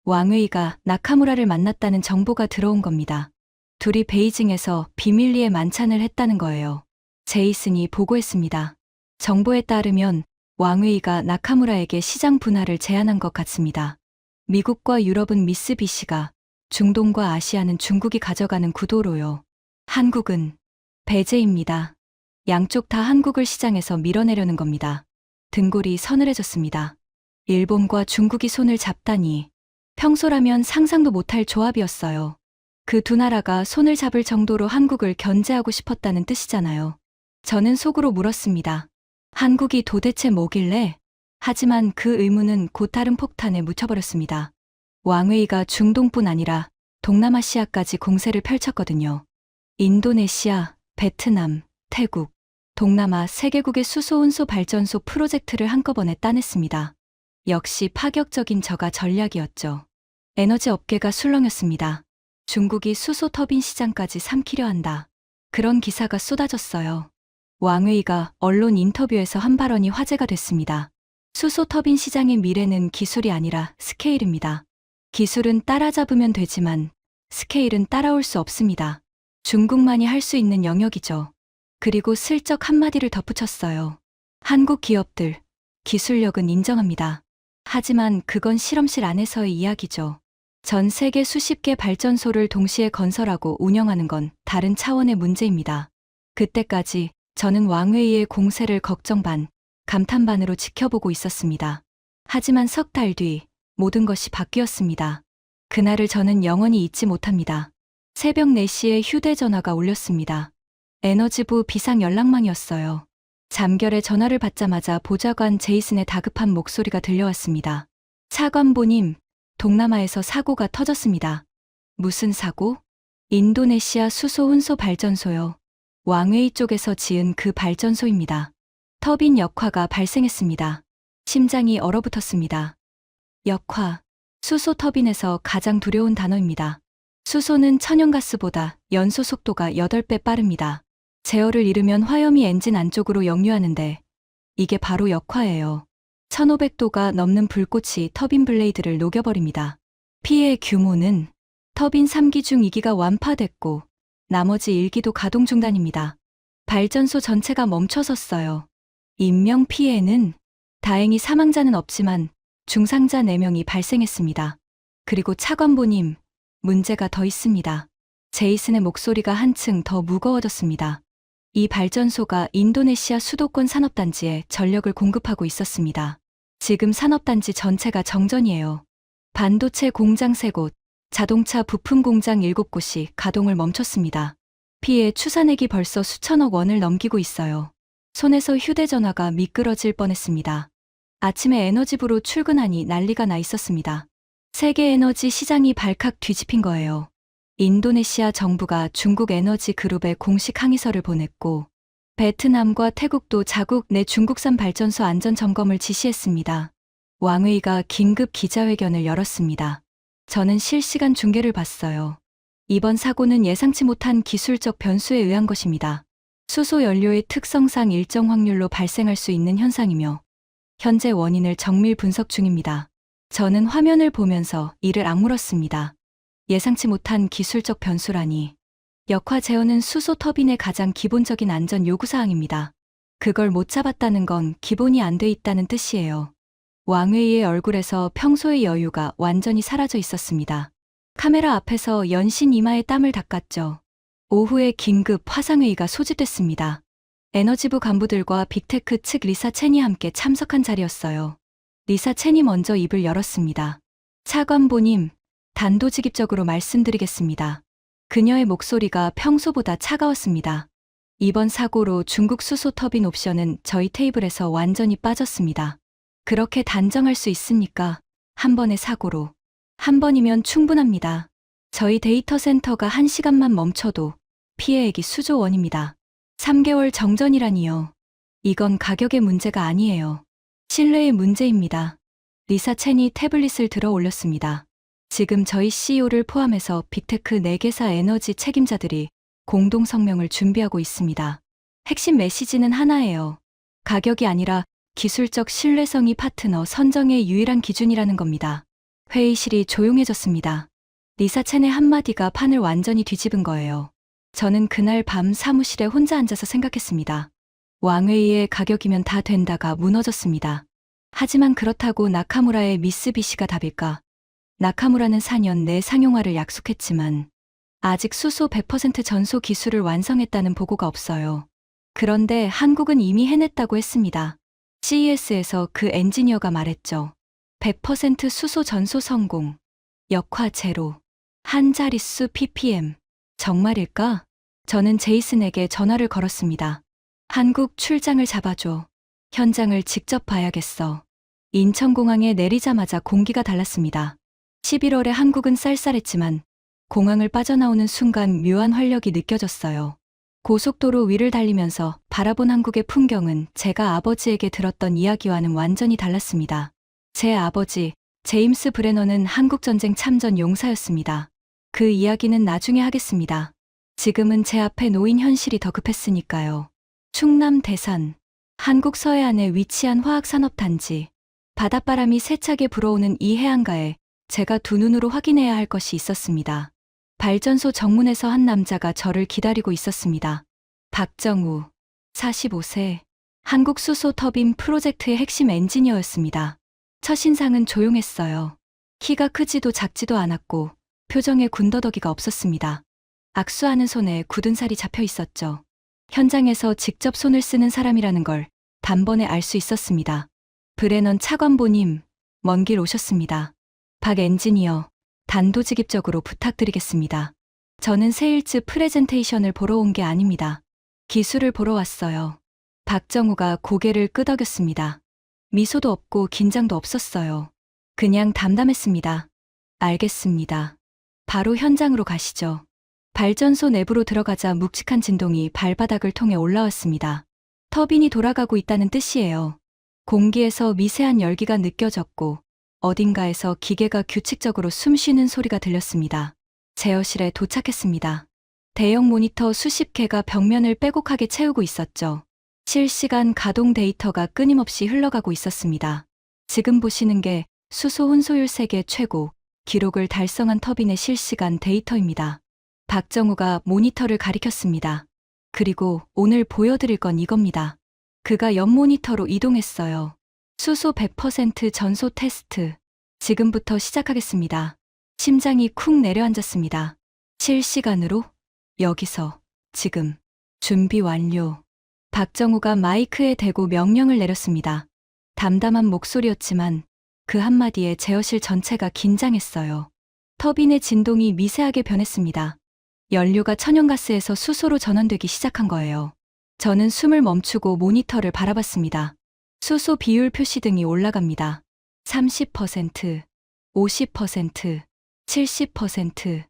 왕웨이가 나카무라를 만났다는 정보가 들어온 겁니다. 둘이 베이징에서 비밀리에 만찬을 했다는 거예요. 제이슨이 보고했습니다. 정보에 따르면 왕웨이가 나카무라에게 시장 분할을 제안한 것 같습니다. 미국과 유럽은 미쓰비시가, 중동과 아시아는 중국이 가져가는 구도로요. 한국은 배제입니다. 양쪽 다 한국을 시장에서 밀어내려는 겁니다. 등골이 서늘해졌습니다. 일본과 중국이 손을 잡다니 평소라면 상상도 못할 조합이었어요. 그 두 나라가 손을 잡을 정도로 한국을 견제하고 싶었다는 뜻이잖아요. 저는 속으로 물었습니다. 한국이 도대체 뭐길래? 하지만 그 의문은 곧 다른 폭탄에 묻혀버렸습니다. 왕웨이가 중동뿐 아니라 동남아시아까지 공세를 펼쳤거든요. 인도네시아, 베트남, 태국, 동남아 3개국의 수소운소 발전소 프로젝트를 한꺼번에 따냈습니다. 역시 파격적인 저가 전략이었죠. 에너지 업계가 술렁였습니다. 중국이 수소 터빈 시장까지 삼키려 한다. 그런 기사가 쏟아졌어요. 왕웨이가 언론 인터뷰에서 한 발언이 화제가 됐습니다. 수소 터빈 시장의 미래는 기술이 아니라 스케일입니다. 기술은 따라잡으면 되지만 스케일은 따라올 수 없습니다. 중국만이 할 수 있는 영역이죠. 그리고 슬쩍 한마디를 덧붙였어요. 한국 기업들, 기술력은 인정합니다. 하지만 그건 실험실 안에서의 이야기죠. 전 세계 수십 개 발전소를 동시에 건설하고 운영하는 건 다른 차원의 문제입니다. 그때까지 저는 왕웨이의 공세를 걱정 반, 감탄 반으로 지켜보고 있었습니다. 하지만 석 달 뒤 모든 것이 바뀌었습니다. 그날을 저는 영원히 잊지 못합니다. 새벽 4시에 휴대전화가 울렸습니다. 에너지부 비상 연락망이었어요. 잠결에 전화를 받자마자 보좌관 제이슨의 다급한 목소리가 들려왔습니다. 차관보님, 동남아에서 사고가 터졌습니다. 무슨 사고? 인도네시아 수소 혼소 발전소요. 왕웨이 쪽에서 지은 그 발전소입니다. 터빈 역화가 발생했습니다. 심장이 얼어붙었습니다. 역화. 수소 터빈에서 가장 두려운 단어입니다. 수소는 천연가스보다 연소 속도가 8배 빠릅니다. 제어를 잃으면 화염이 엔진 안쪽으로 역류하는데 이게 바로 역화예요. 1500도가 넘는 불꽃이 터빈 블레이드를 녹여버립니다. 피해 규모는 터빈 3기 중 2기가 완파됐고 나머지 1기도 가동 중단입니다. 발전소 전체가 멈춰섰어요. 인명 피해는 다행히 사망자는 없지만 중상자 4명이 발생했습니다. 그리고 차관보님, 문제가 더 있습니다. 제이슨의 목소리가 한층 더 무거워졌습니다. 이 발전소가 인도네시아 수도권 산업단지에 전력을 공급하고 있었습니다. 지금 산업단지 전체가 정전이에요. 반도체 공장 3곳, 자동차 부품 공장 7곳이 가동을 멈췄습니다. 피해 추산액이 벌써 수천억 원을 넘기고 있어요. 손에서 휴대전화가 미끄러질 뻔했습니다. 아침에 에너지부로 출근하니 난리가 나 있었습니다. 세계 에너지 시장이 발칵 뒤집힌 거예요. 인도네시아 정부가 중국 에너지 그룹에 공식 항의서를 보냈고 베트남과 태국도 자국 내 중국산 발전소 안전 점검을 지시했습니다. 왕웨이가 긴급 기자회견을 열었습니다. 저는 실시간 중계를 봤어요. 이번 사고는 예상치 못한 기술적 변수에 의한 것입니다. 수소 연료의 특성상 일정 확률로 발생할 수 있는 현상이며 현재 원인을 정밀 분석 중입니다. 저는 화면을 보면서 이를 악물었습니다. 예상치 못한 기술적 변수라니. 역화 제어는 수소 터빈의 가장 기본적인 안전 요구사항입니다. 그걸 못 잡았다는 건 기본이 안 돼 있다는 뜻이에요. 왕웨이의 얼굴에서 평소의 여유가 완전히 사라져 있었습니다. 카메라 앞에서 연신 이마에 땀을 닦았죠. 오후에 긴급 화상회의가 소집됐습니다. 에너지부 간부들과 빅테크 측 리사 첸이 함께 참석한 자리였어요. 리사 첸이 먼저 입을 열었습니다. 차관보님, 단도직입적으로 말씀드리겠습니다. 그녀의 목소리가 평소보다 차가웠습니다. 이번 사고로 중국 수소 터빈 옵션은 저희 테이블에서 완전히 빠졌습니다. 그렇게 단정할 수 있습니까? 한 번의 사고로. 한 번이면 충분합니다. 저희 데이터 센터가 1시간만 멈춰도 피해액이 수조 원입니다. 3개월 정전이라니요. 이건 가격의 문제가 아니에요. 신뢰의 문제입니다. 리사 첸이 태블릿을 들어 올렸습니다. 지금 저희 CEO를 포함해서 빅테크 4개사 에너지 책임자들이 공동 성명을 준비하고 있습니다. 핵심 메시지는 하나예요. 가격이 아니라 기술적 신뢰성이 파트너 선정의 유일한 기준이라는 겁니다. 회의실이 조용해졌습니다. 리사 첸의 한마디가 판을 완전히 뒤집은 거예요. 저는 그날 밤 사무실에 혼자 앉아서 생각했습니다. 왕웨이의 가격이면 다 된다가 무너졌습니다. 하지만 그렇다고 나카무라의 미쓰비시가 답일까? 나카무라는 4년 내 상용화를 약속했지만 아직 수소 100% 전소 기술을 완성했다는 보고가 없어요. 그런데 한국은 이미 해냈다고 했습니다. CES에서 그 엔지니어가 말했죠. 100% 수소 전소 성공. 역화 제로. 한 자릿수 ppm. 정말일까? 저는 제이슨에게 전화를 걸었습니다. 한국 출장을 잡아줘. 현장을 직접 봐야겠어. 인천공항에 내리자마자 공기가 달랐습니다. 11월에 한국은 쌀쌀했지만 공항을 빠져나오는 순간 묘한 활력이 느껴졌어요. 고속도로 위를 달리면서 바라본 한국의 풍경은 제가 아버지에게 들었던 이야기와는 완전히 달랐습니다. 제 아버지, 제임스 브레너는 한국전쟁 참전 용사였습니다. 그 이야기는 나중에 하겠습니다. 지금은 제 앞에 놓인 현실이 더 급했으니까요. 충남 대산, 한국 서해안에 위치한 화학산업단지. 바닷바람이 세차게 불어오는 이 해안가에 제가 두 눈으로 확인해야 할 것이 있었습니다. 발전소 정문에서 한 남자가 저를 기다리고 있었습니다. 박정우, 45세, 한국 수소 터빈 프로젝트의 핵심 엔지니어였습니다. 첫인상은 조용했어요. 키가 크지도 작지도 않았고 표정에 군더더기가 없었습니다. 악수하는 손에 굳은 살이 잡혀 있었죠. 현장에서 직접 손을 쓰는 사람이라는 걸 단번에 알 수 있었습니다. 브레넌 차관보님, 먼 길 오셨습니다. 박 엔지니어, 단도직입적으로 부탁드리겠습니다. 저는 세일즈 프레젠테이션을 보러 온 게 아닙니다. 기술을 보러 왔어요. 박정우가 고개를 끄덕였습니다. 미소도 없고 긴장도 없었어요. 그냥 담담했습니다. 알겠습니다. 바로 현장으로 가시죠. 발전소 내부로 들어가자 묵직한 진동이 발바닥을 통해 올라왔습니다. 터빈이 돌아가고 있다는 뜻이에요. 공기에서 미세한 열기가 느껴졌고 어딘가에서 기계가 규칙적으로 숨쉬는 소리가 들렸습니다. 제어실에 도착했습니다. 대형 모니터 수십 개가 벽면을 빼곡하게 채우고 있었죠. 실시간 가동 데이터가 끊임없이 흘러가고 있었습니다. 지금 보시는 게 수소 혼소율 세계 최고 기록을 달성한 터빈의 실시간 데이터입니다. 박정우가 모니터를 가리켰습니다. 그리고 오늘 보여드릴 건 이겁니다. 그가 옆 모니터로 이동했어요. 수소 100% 전소 테스트. 지금부터 시작하겠습니다. 심장이 쿵 내려앉았습니다. 실시간으로? 여기서, 지금. 준비 완료. 박정우가 마이크에 대고 명령을 내렸습니다. 담담한 목소리였지만 그 한마디에 제어실 전체가 긴장했어요. 터빈의 진동이 미세하게 변했습니다. 연료가 천연가스에서 수소로 전환되기 시작한 거예요. 저는 숨을 멈추고 모니터를 바라봤습니다. 수소 비율 표시등이 올라갑니다. 30%, 50%, 70%.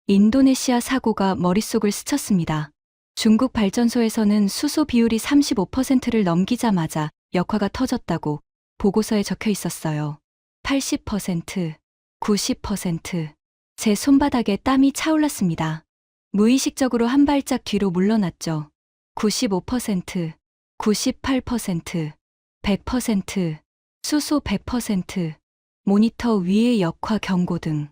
인도네시아 사고가 머릿속을 스쳤습니다. 중국 발전소에서는 수소 비율이 35%를 넘기자마자 역화가 터졌다고 보고서에 적혀 있었어요. 80%, 90%. 제 손바닥에 땀이 차올랐습니다. 무의식적으로 한 발짝 뒤로 물러났죠. 95%, 98%, 100%, 수소 100%, 모니터 위의 역화 경고등,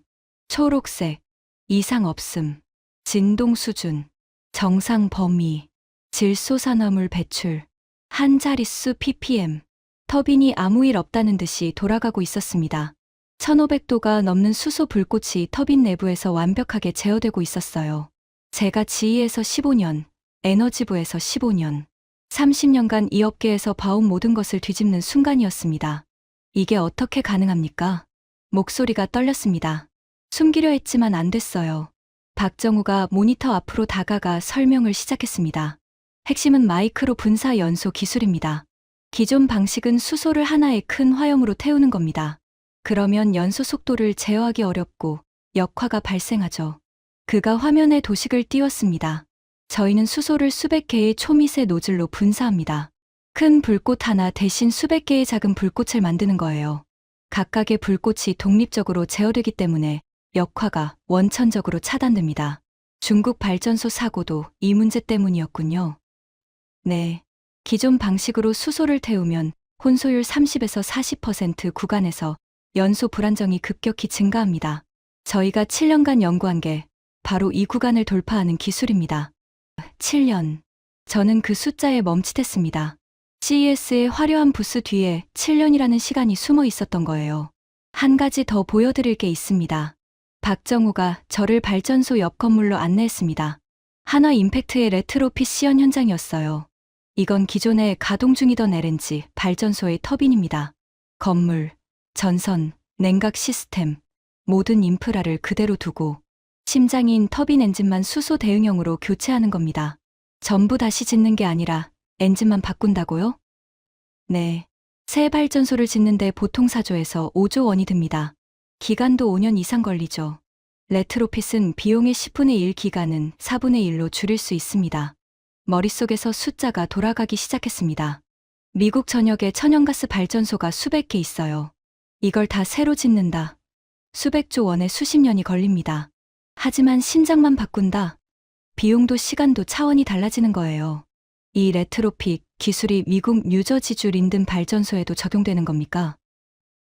초록색, 이상 없음, 진동 수준, 정상 범위, 질소산화물 배출, 한 자릿수 ppm, 터빈이 아무 일 없다는 듯이 돌아가고 있었습니다. 1500도가 넘는 수소 불꽃이 터빈 내부에서 완벽하게 제어되고 있었어요. 제가 지휘에서 15년, 에너지부에서 15년, 30년간 이 업계에서 봐온 모든 것을 뒤집는 순간이었습니다. 이게 어떻게 가능합니까? 목소리가 떨렸습니다. 숨기려 했지만 안 됐어요. 박정우가 모니터 앞으로 다가가 설명을 시작했습니다. 핵심은 마이크로 분사 연소 기술입니다. 기존 방식은 수소를 하나의 큰 화염으로 태우는 겁니다. 그러면 연소 속도를 제어하기 어렵고 역화가 발생하죠. 그가 화면에 도식을 띄웠습니다. 저희는 수소를 수백 개의 초미세 노즐로 분사합니다. 큰 불꽃 하나 대신 수백 개의 작은 불꽃을 만드는 거예요. 각각의 불꽃이 독립적으로 제어되기 때문에 역화가 원천적으로 차단됩니다. 중국 발전소 사고도 이 문제 때문이었군요. 네. 기존 방식으로 수소를 태우면 혼소율 30에서 40% 구간에서 연소 불안정이 급격히 증가합니다. 저희가 7년간 연구한 게 바로 이 구간을 돌파하는 기술입니다. 7년. 저는 그 숫자에 멈칫했습니다. CES의 화려한 부스 뒤에 7년이라는 시간이 숨어 있었던 거예요. 한 가지 더 보여드릴 게 있습니다. 박정우가 저를 발전소 옆 건물로 안내했습니다. 한화 임팩트의 레트로핏 시연 현장이었어요. 이건 기존에 가동 중이던 LNG 발전소의 터빈입니다. 건물, 전선, 냉각 시스템, 모든 인프라를 그대로 두고 심장인 터빈 엔진만 수소 대응형으로 교체하는 겁니다. 전부 다시 짓는 게 아니라 엔진만 바꾼다고요? 네. 새 발전소를 짓는데 보통 4조에서 5조 원이 듭니다. 기간도 5년 이상 걸리죠. 레트로핏은 비용의 10분의 1 기간은 4분의 1로 줄일 수 있습니다. 머릿속에서 숫자가 돌아가기 시작했습니다. 미국 전역에 천연가스 발전소가 수백 개 있어요. 이걸 다 새로 짓는다. 수백조 원에 수십 년이 걸립니다. 하지만 심장만 바꾼다. 비용도 시간도 차원이 달라지는 거예요. 이 레트로핏 기술이 미국 뉴저지주 린든 발전소에도 적용되는 겁니까?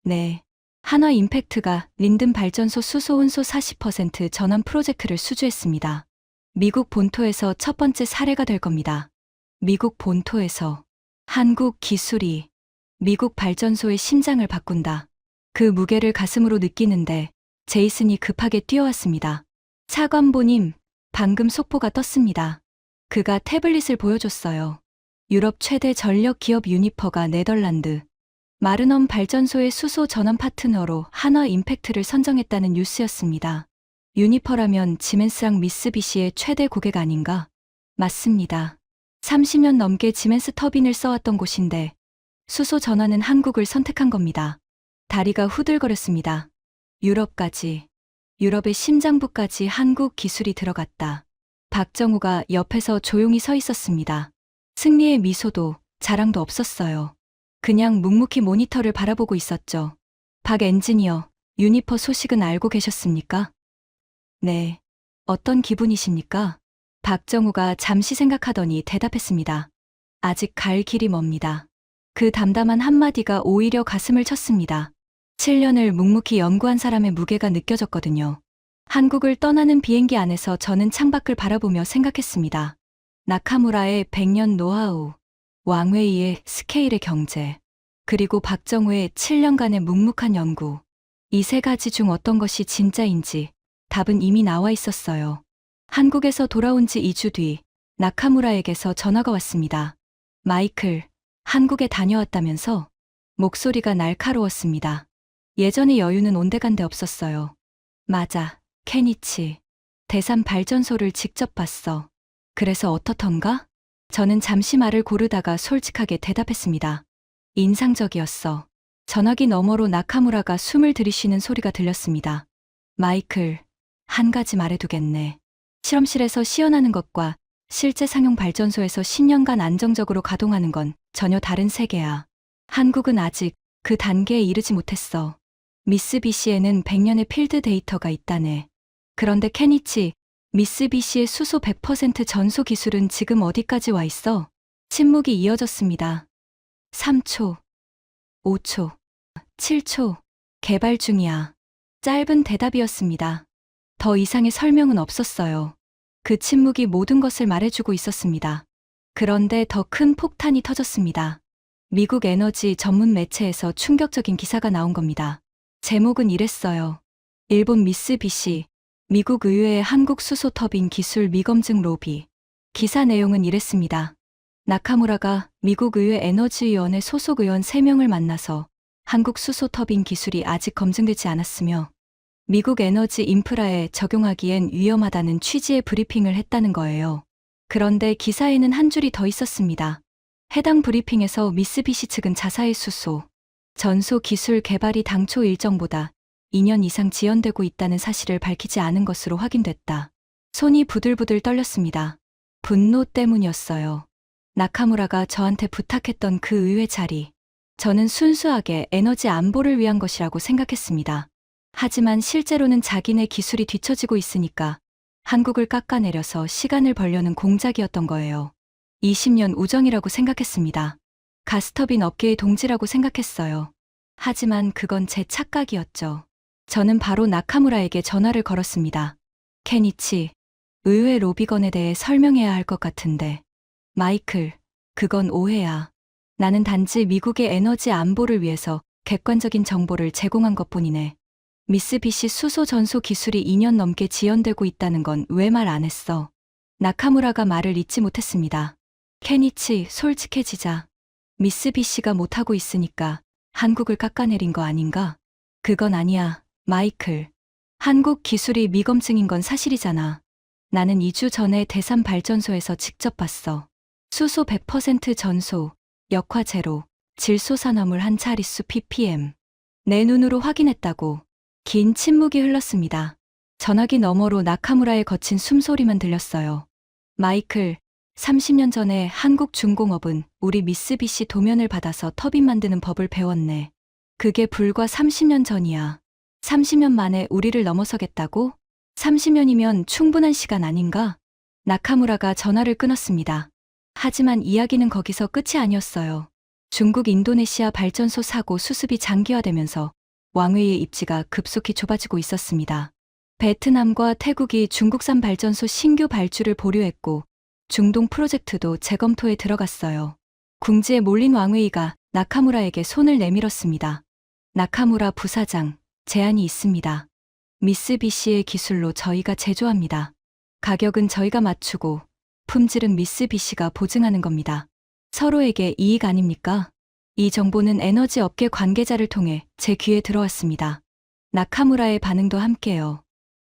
네. 한화 임팩트가 린든 발전소 수소 혼소 40% 전환 프로젝트를 수주했습니다. 미국 본토에서 첫 번째 사례가 될 겁니다. 미국 본토에서 한국 기술이 미국 발전소의 심장을 바꾼다. 그 무게를 가슴으로 느끼는데 제이슨이 급하게 뛰어왔습니다. 차관보님, 방금 속보가 떴습니다. 그가 태블릿을 보여줬어요. 유럽 최대 전력 기업 유니퍼가 네덜란드 마르넘 발전소의 수소 전환 파트너로 한화 임팩트를 선정했다는 뉴스였습니다. 유니퍼라면 지멘스랑 미쓰비시의 최대 고객 아닌가? 맞습니다. 30년 넘게 지멘스 터빈을 써왔던 곳인데 수소 전환은 한국을 선택한 겁니다. 다리가 후들거렸습니다. 유럽까지, 유럽의 심장부까지 한국 기술이 들어갔다. 박정우가 옆에서 조용히 서 있었습니다. 승리의 미소도 자랑도 없었어요. 그냥 묵묵히 모니터를 바라보고 있었죠. 박 엔지니어, 유니퍼 소식은 알고 계셨습니까? 네. 어떤 기분이십니까? 박정우가 잠시 생각하더니 대답했습니다. 아직 갈 길이 멉니다. 그 담담한 한마디가 오히려 가슴을 쳤습니다. 7년을 묵묵히 연구한 사람의 무게가 느껴졌거든요. 한국을 떠나는 비행기 안에서 저는 창밖을 바라보며 생각했습니다. 나카무라의 100년 노하우, 왕웨이의 스케일의 경제, 그리고 박정우의 7년간의 묵묵한 연구. 이 세 가지 중 어떤 것이 진짜인지 답은 이미 나와 있었어요. 한국에서 돌아온 지 2주 뒤 나카무라에게서 전화가 왔습니다. 마이클, 한국에 다녀왔다면서? 목소리가 날카로웠습니다. 예전의 여유는 온데간데 없었어요. 맞아, 케니치. 대삼 발전소를 직접 봤어. 그래서 어떻던가? 저는 잠시 말을 고르다가 솔직하게 대답했습니다. 인상적이었어. 전화기 너머로 나카무라가 숨을 들이쉬는 소리가 들렸습니다. 마이클, 한 가지 말해두겠네. 실험실에서 시연하는 것과 실제 상용 발전소에서 10년간 안정적으로 가동하는 건 전혀 다른 세계야. 한국은 아직 그 단계에 이르지 못했어. 미쓰비시에는 100년의 필드 데이터가 있다네. 그런데 케니치, 미쓰비시의 수소 100% 전소 기술은 지금 어디까지 와 있어? 침묵이 이어졌습니다. 3초, 5초, 7초, 개발 중이야. 짧은 대답이었습니다. 더 이상의 설명은 없었어요. 그 침묵이 모든 것을 말해주고 있었습니다. 그런데 더 큰 폭탄이 터졌습니다. 미국 에너지 전문 매체에서 충격적인 기사가 나온 겁니다. 제목은 이랬어요. 일본 미쓰비시, 미국 의회의 한국 수소 터빈 기술 미검증 로비. 기사 내용은 이랬습니다. 나카무라가 미국 의회 에너지위원회 소속 의원 3명을 만나서 한국 수소 터빈 기술이 아직 검증되지 않았으며 미국 에너지 인프라에 적용하기엔 위험하다는 취지의 브리핑을 했다는 거예요. 그런데 기사에는 한 줄이 더 있었습니다. 해당 브리핑에서 미쓰비시 측은 자사의 수소, 전소 기술 개발이 당초 일정보다 2년 이상 지연되고 있다는 사실을 밝히지 않은 것으로 확인됐다. 손이 부들부들 떨렸습니다. 분노 때문이었어요. 나카무라가 저한테 부탁했던 그 의회 자리. 저는 순수하게 에너지 안보를 위한 것이라고 생각했습니다. 하지만 실제로는 자기네 기술이 뒤처지고 있으니까 한국을 깎아내려서 시간을 벌려는 공작이었던 거예요. 20년 우정이라고 생각했습니다. 가스터빈 업계의 동지라고 생각했어요. 하지만 그건 제 착각이었죠. 저는 바로 나카무라에게 전화를 걸었습니다. 케니치, 의회 로비건에 대해 설명해야 할 것 같은데. 마이클, 그건 오해야. 나는 단지 미국의 에너지 안보를 위해서 객관적인 정보를 제공한 것뿐이네. 미쓰비시 수소 전소 기술이 2년 넘게 지연되고 있다는 건 왜 말 안 했어? 나카무라가 말을 잇지 못했습니다. 케니치, 솔직해지자. 미쓰비시가 못하고 있으니까 한국을 깎아내린 거 아닌가? 그건 아니야, 마이클. 한국 기술이 미검증인 건 사실이잖아. 나는 2주 전에 대삼 발전소에서 직접 봤어. 수소 100% 전소, 역화 제로, 질소산화물 한 차리수 ppm. 내 눈으로 확인했다고. 긴 침묵이 흘렀습니다. 전화기 너머로 나카무라의 거친 숨소리만 들렸어요. 마이클, 30년 전에 한국 중공업은 우리 미쓰비시 도면을 받아서 터빈 만드는 법을 배웠네. 그게 불과 30년 전이야. 30년 만에 우리를 넘어서겠다고? 30년이면 충분한 시간 아닌가? 나카무라가 전화를 끊었습니다. 하지만 이야기는 거기서 끝이 아니었어요. 중국 인도네시아 발전소 사고 수습이 장기화되면서 왕웨이의 입지가 급속히 좁아지고 있었습니다. 베트남과 태국이 중국산 발전소 신규 발주를 보류했고 중동 프로젝트도 재검토에 들어갔어요. 궁지에 몰린 왕웨이가 나카무라에게 손을 내밀었습니다. 나카무라 부사장, 제안이 있습니다. 미쓰비시의 기술로 저희가 제조합니다. 가격은 저희가 맞추고 품질은 미쓰비시가 보증하는 겁니다. 서로에게 이익 아닙니까? 이 정보는 에너지 업계 관계자를 통해 제 귀에 들어왔습니다. 나카무라의 반응도 함께요.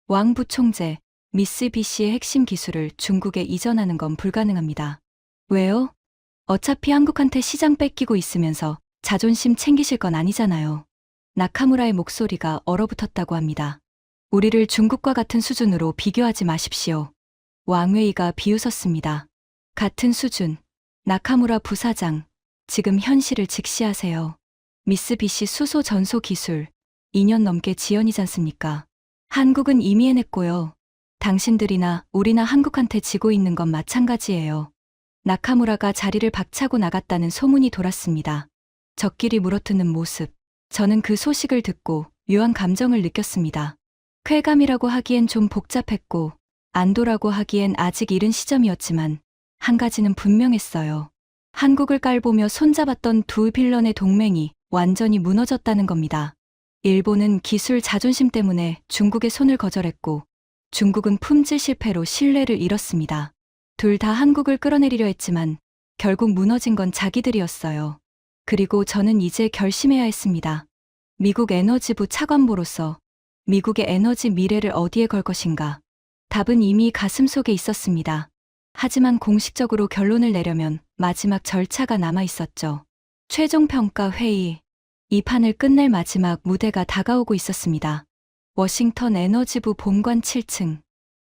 왕 부총재, 미쓰비시의 핵심 기술을 중국에 이전하는 건 불가능합니다. 왜요? 어차피 한국한테 시장 뺏기고 있으면서 자존심 챙기실 건 아니잖아요. 나카무라의 목소리가 얼어붙었다고 합니다. 우리를 중국과 같은 수준으로 비교하지 마십시오. 왕웨이가 비웃었습니다. 같은 수준. 나카무라 부사장, 지금 현실을 직시하세요. 미쓰비시 수소 전소 기술, 2년 넘게 지연이지 않습니까? 한국은 이미 해냈고요. 당신들이나 우리나 한국한테 지고 있는 건 마찬가지예요. 나카무라가 자리를 박차고 나갔다는 소문이 돌았습니다. 적끼리 물어뜯는 모습. 저는 그 소식을 듣고 묘한 감정을 느꼈습니다. 쾌감이라고 하기엔 좀 복잡했고, 안도라고 하기엔 아직 이른 시점이었지만, 한 가지는 분명했어요. 한국을 깔보며 손잡았던 두 빌런의 동맹이 완전히 무너졌다는 겁니다. 일본은 기술 자존심 때문에 중국의 손을 거절했고, 중국은 품질 실패로 신뢰를 잃었습니다. 둘 다 한국을 끌어내리려 했지만 결국 무너진 건 자기들이었어요. 그리고 저는 이제 결심해야 했습니다. 미국 에너지부 차관보로서 미국의 에너지 미래를 어디에 걸 것인가? 답은 이미 가슴속에 있었습니다. 하지만 공식적으로 결론을 내려면 마지막 절차가 남아 있었죠. 최종 평가 회의. 이 판을 끝낼 마지막 무대가 다가오고 있었습니다. 워싱턴 에너지부 본관 7층.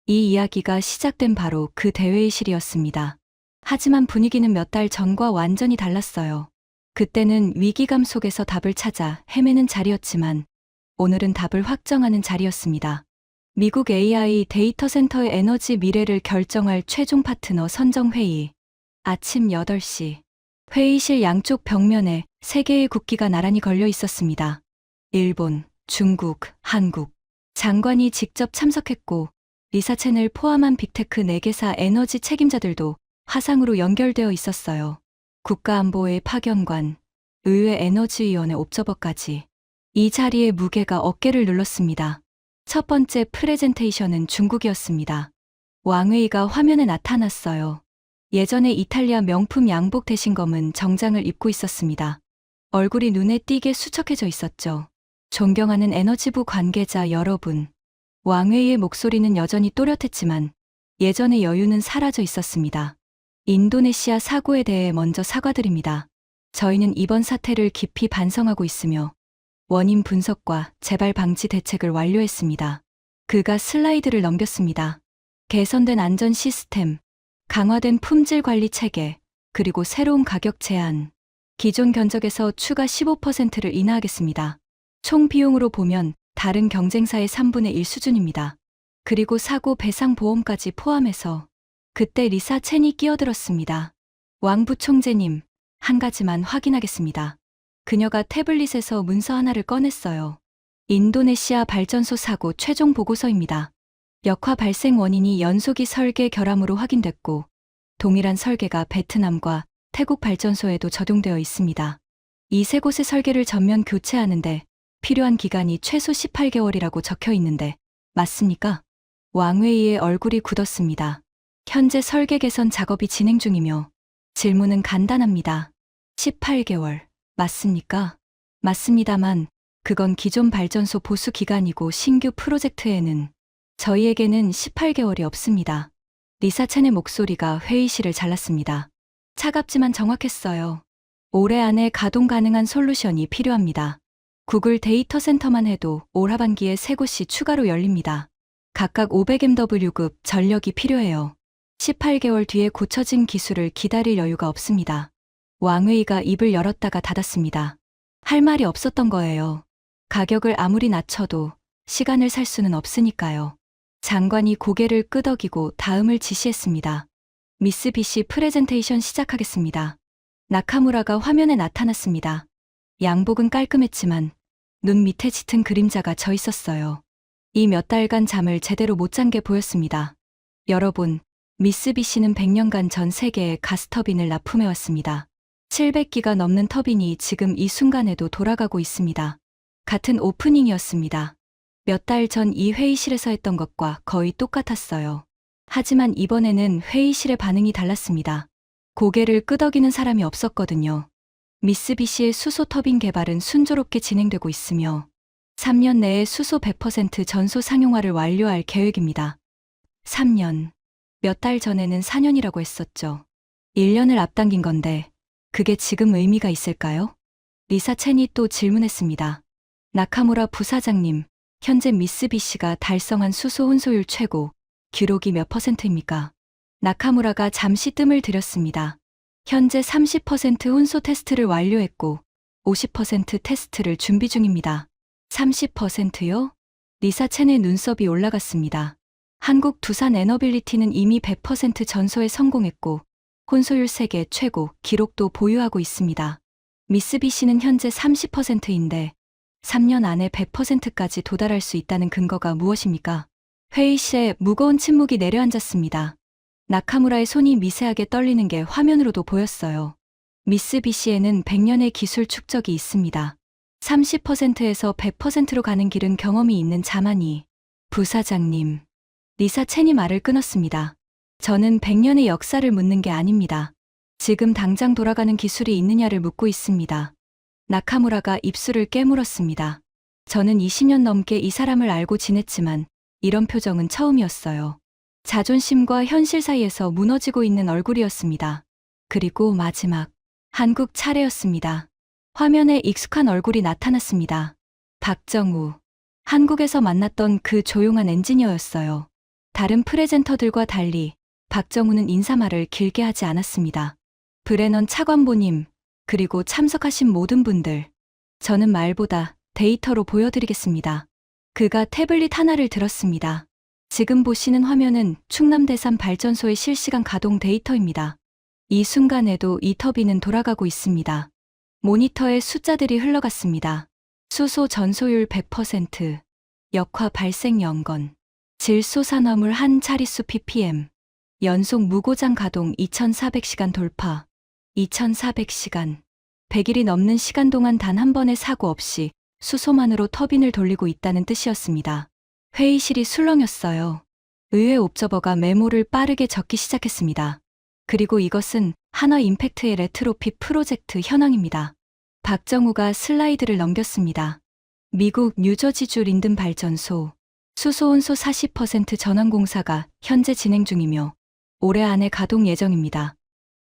이 이야기가 시작된 바로 그 대회의실이었습니다. 하지만 분위기는 몇 달 전과 완전히 달랐어요. 그때는 위기감 속에서 답을 찾아 헤매는 자리였지만 오늘은 답을 확정하는 자리였습니다. 미국 AI 데이터 센터의 에너지 미래를 결정할 최종 파트너 선정 회의. 아침 8시. 회의실 양쪽 벽면에 3개의 국기가 나란히 걸려 있었습니다. 일본, 중국, 한국. 장관이 직접 참석했고 리사 첸을 포함한 빅테크 4개사 에너지 책임자들도 화상으로 연결되어 있었어요. 국가안보의 파견관, 의회 에너지위원회 옵저버까지. 이 자리에 무게가 어깨를 눌렀습니다. 첫 번째 프레젠테이션은 중국이었습니다. 왕웨이가 화면에 나타났어요. 예전에 이탈리아 명품 양복 대신검은 정장을 입고 있었습니다. 얼굴이 눈에 띄게 수척해져 있었죠. 존경하는 에너지부 관계자 여러분. 왕웨이의 목소리는 여전히 또렷했지만 예전의 여유는 사라져 있었습니다. 인도네시아 사고에 대해 먼저 사과드립니다. 저희는 이번 사태를 깊이 반성하고 있으며 원인 분석과 재발 방지 대책을 완료했습니다. 그가 슬라이드를 넘겼습니다. 개선된 안전 시스템, 강화된 품질 관리 체계, 그리고 새로운 가격 제한. 기존 견적에서 추가 15%를 인하하겠습니다. 총 비용으로 보면 다른 경쟁사의 3분의 1 수준입니다. 그리고 사고 배상 보험까지 포함해서. 그때 리사 첸이 끼어들었습니다. 왕 부총재님, 한 가지만 확인하겠습니다. 그녀가 태블릿에서 문서 하나를 꺼냈어요. 인도네시아 발전소 사고 최종 보고서입니다. 역화 발생 원인이 연소기 설계 결함으로 확인됐고 동일한 설계가 베트남과 태국 발전소에도 적용되어 있습니다. 이 세 곳의 설계를 전면 교체하는데 필요한 기간이 최소 18개월이라고 적혀 있는데 맞습니까? 왕웨이의 얼굴이 굳었습니다. 현재 설계 개선 작업이 진행 중이며 질문은 간단합니다. 18개월, 맞습니까? 맞습니다만 그건 기존 발전소 보수 기간이고 신규 프로젝트에는 저희에게는 18개월이 없습니다. 리사 첸의 목소리가 회의실을 잘랐습니다. 차갑지만 정확했어요. 올해 안에 가동 가능한 솔루션이 필요합니다. 구글 데이터 센터만 해도 올 하반기에 3곳이 추가로 열립니다. 각각 500MW급 전력이 필요해요. 18개월 뒤에 고쳐진 기술을 기다릴 여유가 없습니다. 왕웨이가 입을 열었다가 닫았습니다. 할 말이 없었던 거예요. 가격을 아무리 낮춰도 시간을 살 수는 없으니까요. 장관이 고개를 끄덕이고 다음을 지시했습니다. 미쓰비시 프레젠테이션 시작하겠습니다. 나카무라가 화면에 나타났습니다. 양복은 깔끔했지만 눈 밑에 짙은 그림자가 져 있었어요. 이 몇 달간 잠을 제대로 못 잔 게 보였습니다. 여러분, 미쓰비시는 100년간 전 세계에 가스터빈을 납품해왔습니다. 700기가 넘는 터빈이 지금 이 순간에도 돌아가고 있습니다. 같은 오프닝이었습니다. 몇 달 전 이 회의실에서 했던 것과 거의 똑같았어요. 하지만 이번에는 회의실의 반응이 달랐습니다. 고개를 끄덕이는 사람이 없었거든요. 미쓰비시의 수소 터빈 개발은 순조롭게 진행되고 있으며 3년 내에 수소 100% 전소 상용화를 완료할 계획입니다. 3년. 몇 달 전에는 4년이라고 했었죠. 1년을 앞당긴 건데 그게 지금 의미가 있을까요? 리사 첸이 또 질문했습니다. 나카무라 부사장님, 현재 미쓰비시가 달성한 수소 혼소율 최고 기록이 몇 %입니까? 나카무라가 잠시 뜸을 들였습니다. 현재 30% 혼소 테스트를 완료했고 50% 테스트를 준비 중입니다. 30%요? 리사 첸의 눈썹이 올라갔습니다. 한국 두산 에너빌리티는 이미 100% 전소에 성공했고 혼소율 세계 최고 기록도 보유하고 있습니다. 미쓰비시는 현재 30%인데 3년 안에 100%까지 도달할 수 있다는 근거가 무엇입니까? 회의실에 무거운 침묵이 내려앉았습니다. 나카무라의 손이 미세하게 떨리는 게 화면으로도 보였어요. 미쓰비시에는 100년의 기술 축적이 있습니다. 30%에서 100%로 가는 길은 경험이 있는 자만이. 부사장님. 리사 첸이 말을 끊었습니다. 저는 100년의 역사를 묻는 게 아닙니다. 지금 당장 돌아가는 기술이 있느냐를 묻고 있습니다. 나카무라가 입술을 깨물었습니다. 저는 20년 넘게 이 사람을 알고 지냈지만 이런 표정은 처음이었어요. 자존심과 현실 사이에서 무너지고 있는 얼굴이었습니다. 그리고 마지막, 한국 차례였습니다. 화면에 익숙한 얼굴이 나타났습니다. 박정우. 한국에서 만났던 그 조용한 엔지니어였어요. 다른 프레젠터들과 달리 박정우는 인사말을 길게 하지 않았습니다. 브레넌 차관보님, 그리고 참석하신 모든 분들, 저는 말보다 데이터로 보여드리겠습니다. 그가 태블릿 하나를 들었습니다. 지금 보시는 화면은 충남대산 발전소의 실시간 가동 데이터입니다. 이 순간에도 이 터빈은 돌아가고 있습니다. 모니터에 숫자들이 흘러갔습니다. 수소 전소율 100%, 역화 발생 연건, 질소산화물 한 자릿수 ppm, 연속 무고장 가동 2400시간 돌파, 2400시간, 100일이 넘는 시간 동안 단 한 번의 사고 없이 수소만으로 터빈을 돌리고 있다는 뜻이었습니다. 회의실이 술렁였어요. 의회 옵저버가 메모를 빠르게 적기 시작했습니다. 그리고 이것은 한화 임팩트의 레트로핏 프로젝트 현황입니다. 박정우가 슬라이드를 넘겼습니다. 미국 뉴저지주 린든 발전소, 수소온소 40% 전환 공사가 현재 진행 중이며 올해 안에 가동 예정입니다.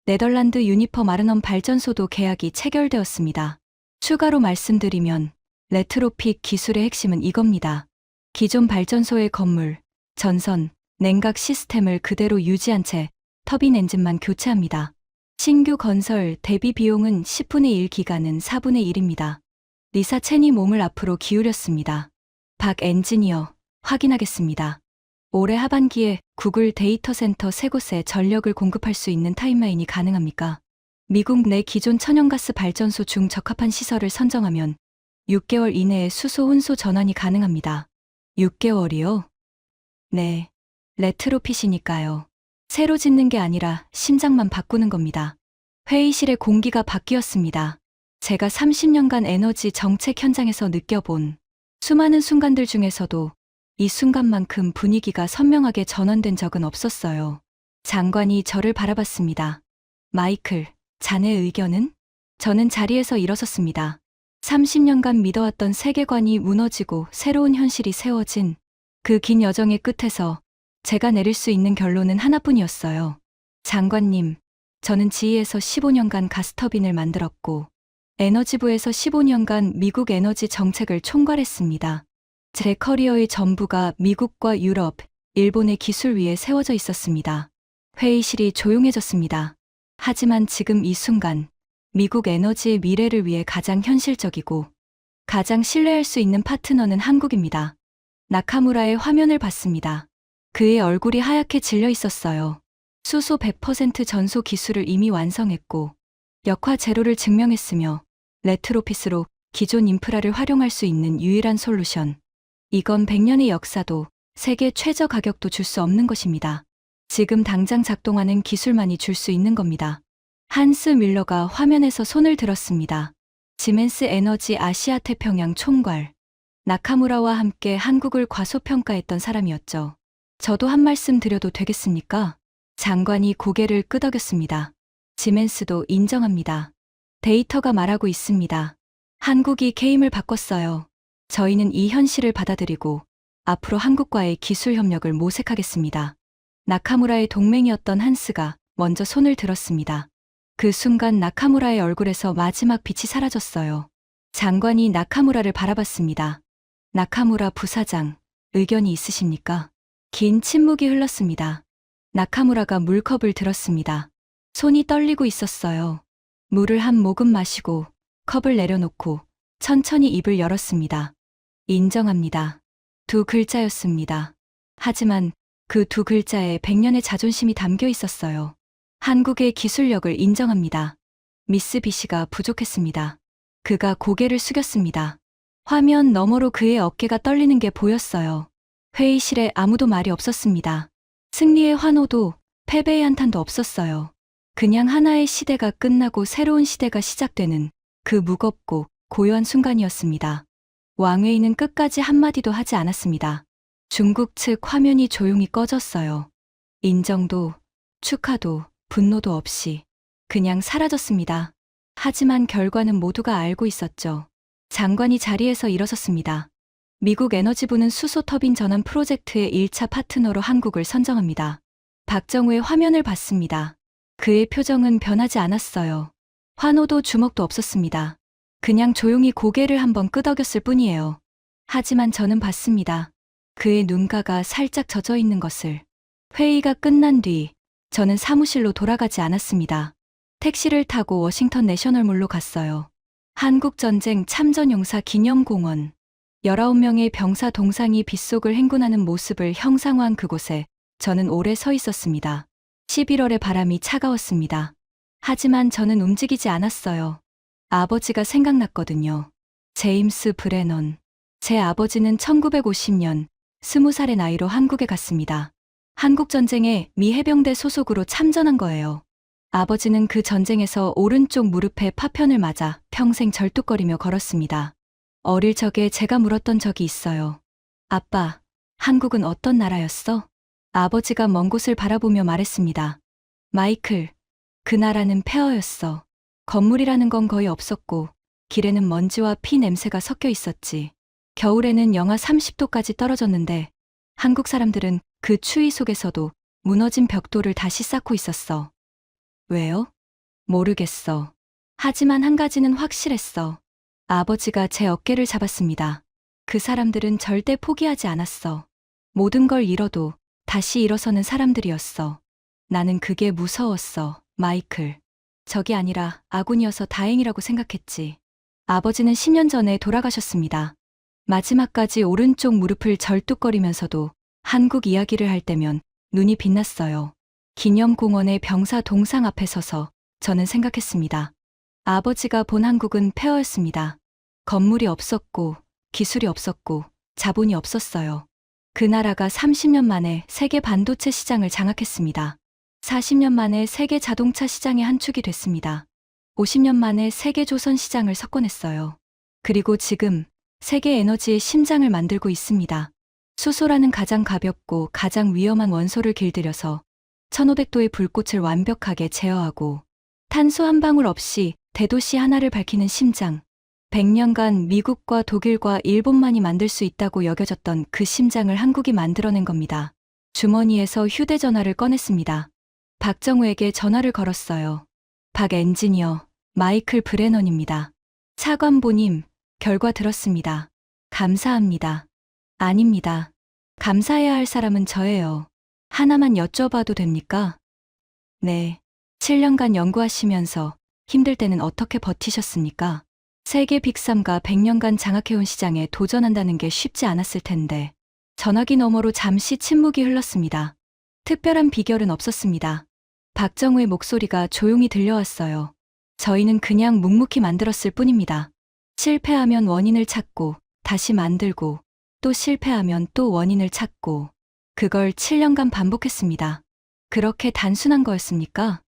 네덜란드 유니퍼 마르넘 발전소도 계약이 체결되었습니다. 추가로 말씀드리면 레트로핏 기술의 핵심은 이겁니다. 기존 발전소의 건물, 전선, 냉각 시스템을 그대로 유지한 채 터빈 엔진만 교체합니다. 신규 건설 대비 비용은 10분의 1 기간은 4분의 1입니다. 리사 첸이 몸을 앞으로 기울였습니다. 박 엔지니어, 확인하겠습니다. 올해 하반기에 구글 데이터 센터 3곳에 전력을 공급할 수 있는 타임라인이 가능합니까? 미국 내 기존 천연가스 발전소 중 적합한 시설을 선정하면 6개월 이내에 수소 혼소 전환이 가능합니다. 6개월이요? 네. 레트로핏이니까요. 새로 짓는 게 아니라 심장만 바꾸는 겁니다. 회의실의 공기가 바뀌었습니다. 제가 30년간 에너지 정책 현장에서 느껴본 수많은 순간들 중에서도 이 순간만큼 분위기가 선명하게 전환된 적은 없었어요. 장관이 저를 바라봤습니다. 마이클, 자네 의견은? 저는 자리에서 일어섰습니다. 30년간 믿어왔던 세계관이 무너지고 새로운 현실이 세워진 그 긴 여정의 끝에서 제가 내릴 수 있는 결론은 하나뿐이었어요. 장관님, 저는 지휘에서 15년간 가스터빈을 만들었고 에너지부에서 15년간 미국 에너지 정책을 총괄했습니다. 제 커리어의 전부가 미국과 유럽, 일본의 기술 위에 세워져 있었습니다. 회의실이 조용해졌습니다. 하지만 지금 이 순간 미국 에너지의 미래를 위해 가장 현실적이고 가장 신뢰할 수 있는 파트너는 한국입니다. 나카무라의 화면을 봤습니다. 그의 얼굴이 하얗게 질려 있었어요. 수소 100% 전소 기술을 이미 완성했고 역화 제로를 증명했으며 레트로핏으로 기존 인프라를 활용할 수 있는 유일한 솔루션. 이건 100년의 역사도 세계 최저 가격도 줄 수 없는 것입니다. 지금 당장 작동하는 기술만이 줄 수 있는 겁니다. 한스 밀러가 화면에서 손을 들었습니다. 지멘스 에너지 아시아 태평양 총괄. 나카무라와 함께 한국을 과소평가했던 사람이었죠. 저도 한 말씀 드려도 되겠습니까? 장관이 고개를 끄덕였습니다. 지멘스도 인정합니다. 데이터가 말하고 있습니다. 한국이 게임을 바꿨어요. 저희는 이 현실을 받아들이고 앞으로 한국과의 기술 협력을 모색하겠습니다. 나카무라의 동맹이었던 한스가 먼저 손을 들었습니다. 그 순간 나카무라의 얼굴에서 마지막 빛이 사라졌어요. 장관이 나카무라를 바라봤습니다. 나카무라 부사장, 의견이 있으십니까? 긴 침묵이 흘렀습니다. 나카무라가 물컵을 들었습니다. 손이 떨리고 있었어요. 물을 한 모금 마시고 컵을 내려놓고 천천히 입을 열었습니다. 인정합니다. 두 글자였습니다. 하지만 그 두 글자에 100년의 자존심이 담겨 있었어요. 한국의 기술력을 인정합니다. 미쓰비시가 부족했습니다. 그가 고개를 숙였습니다. 화면 너머로 그의 어깨가 떨리는 게 보였어요. 회의실에 아무도 말이 없었습니다. 승리의 환호도 패배의 한탄도 없었어요. 그냥 하나의 시대가 끝나고 새로운 시대가 시작되는 그 무겁고 고요한 순간이었습니다. 왕웨이는 끝까지 한마디도 하지 않았습니다. 중국 측 화면이 조용히 꺼졌어요. 인정도, 축하도, 분노도 없이 그냥 사라졌습니다. 하지만 결과는 모두가 알고 있었죠. 장관이 자리에서 일어섰습니다. 미국 에너지부는 수소 터빈 전환 프로젝트의 1차 파트너로 한국을 선정합니다. 박정우의 화면을 봤습니다. 그의 표정은 변하지 않았어요. 환호도 주목도 없었습니다. 그냥 조용히 고개를 한번 끄덕였을 뿐이에요. 하지만 저는 봤습니다. 그의 눈가가 살짝 젖어 있는 것을. 회의가 끝난 뒤 저는 사무실로 돌아가지 않았습니다. 택시를 타고 워싱턴 내셔널몰로 갔어요. 한국전쟁 참전용사 기념공원. 19명의 병사 동상이 빗속을 행군하는 모습을 형상화한 그곳에 저는 오래 서 있었습니다. 11월의 바람이 차가웠습니다. 하지만 저는 움직이지 않았어요. 아버지가 생각났거든요. 제임스 브레넌. 제 아버지는 1950년 20살의 나이로 한국에 갔습니다. 한국전쟁에 미 해병대 소속으로 참전한 거예요. 아버지는 그 전쟁에서 오른쪽 무릎에 파편을 맞아 평생 절뚝거리며 걸었습니다. 어릴 적에 제가 물었던 적이 있어요. 아빠, 한국은 어떤 나라였어? 아버지가 먼 곳을 바라보며 말했습니다. 마이클, 그 나라는 폐허였어. 건물이라는 건 거의 없었고 길에는 먼지와 피 냄새가 섞여 있었지. 겨울에는 영하 30도까지 떨어졌는데 한국 사람들은 그 추위 속에서도 무너진 벽돌을 다시 쌓고 있었어. 왜요? 모르겠어. 하지만 한 가지는 확실했어. 아버지가 제 어깨를 잡았습니다. 그 사람들은 절대 포기하지 않았어. 모든 걸 잃어도 다시 일어서는 사람들이었어. 나는 그게 무서웠어, 마이클. 적이 아니라 아군이어서 다행이라고 생각했지. 아버지는 10년 전에 돌아가셨습니다. 마지막까지 오른쪽 무릎을 절뚝거리면서도 한국 이야기를 할 때면 눈이 빛났어요. 기념공원의 병사 동상 앞에 서서 저는 생각했습니다. 아버지가 본 한국은 폐허였습니다. 건물이 없었고 기술이 없었고 자본이 없었어요. 그 나라가 30년 만에 세계 반도체 시장을 장악했습니다. 40년 만에 세계 자동차 시장의 한 축이 됐습니다. 50년 만에 세계 조선 시장을 석권했어요. 그리고 지금 세계 에너지의 심장을 만들고 있습니다. 수소라는 가장 가볍고 가장 위험한 원소를 길들여서 1500도의 불꽃을 완벽하게 제어하고 탄소 한 방울 없이 대도시 하나를 밝히는 심장. 100년간 미국과 독일과 일본만이 만들 수 있다고 여겨졌던 그 심장을 한국이 만들어낸 겁니다. 주머니에서 휴대전화를 꺼냈습니다. 박정우에게 전화를 걸었어요. 박 엔지니어, 마이클 브레넌입니다. 차관보님, 결과 들었습니다. 감사합니다. 아닙니다. 감사해야 할 사람은 저예요. 하나만 여쭤봐도 됩니까? 네. 7년간 연구하시면서 힘들 때는 어떻게 버티셨습니까? 세계 빅3가 100년간 장악해온 시장에 도전한다는 게 쉽지 않았을 텐데. 전화기 너머로 잠시 침묵이 흘렀습니다. 특별한 비결은 없었습니다. 박정우의 목소리가 조용히 들려왔어요. 저희는 그냥 묵묵히 만들었을 뿐입니다. 실패하면 원인을 찾고 다시 만들고 또 실패하면 또 원인을 찾고 그걸 7년간 반복했습니다. 그렇게 단순한 거였습니까?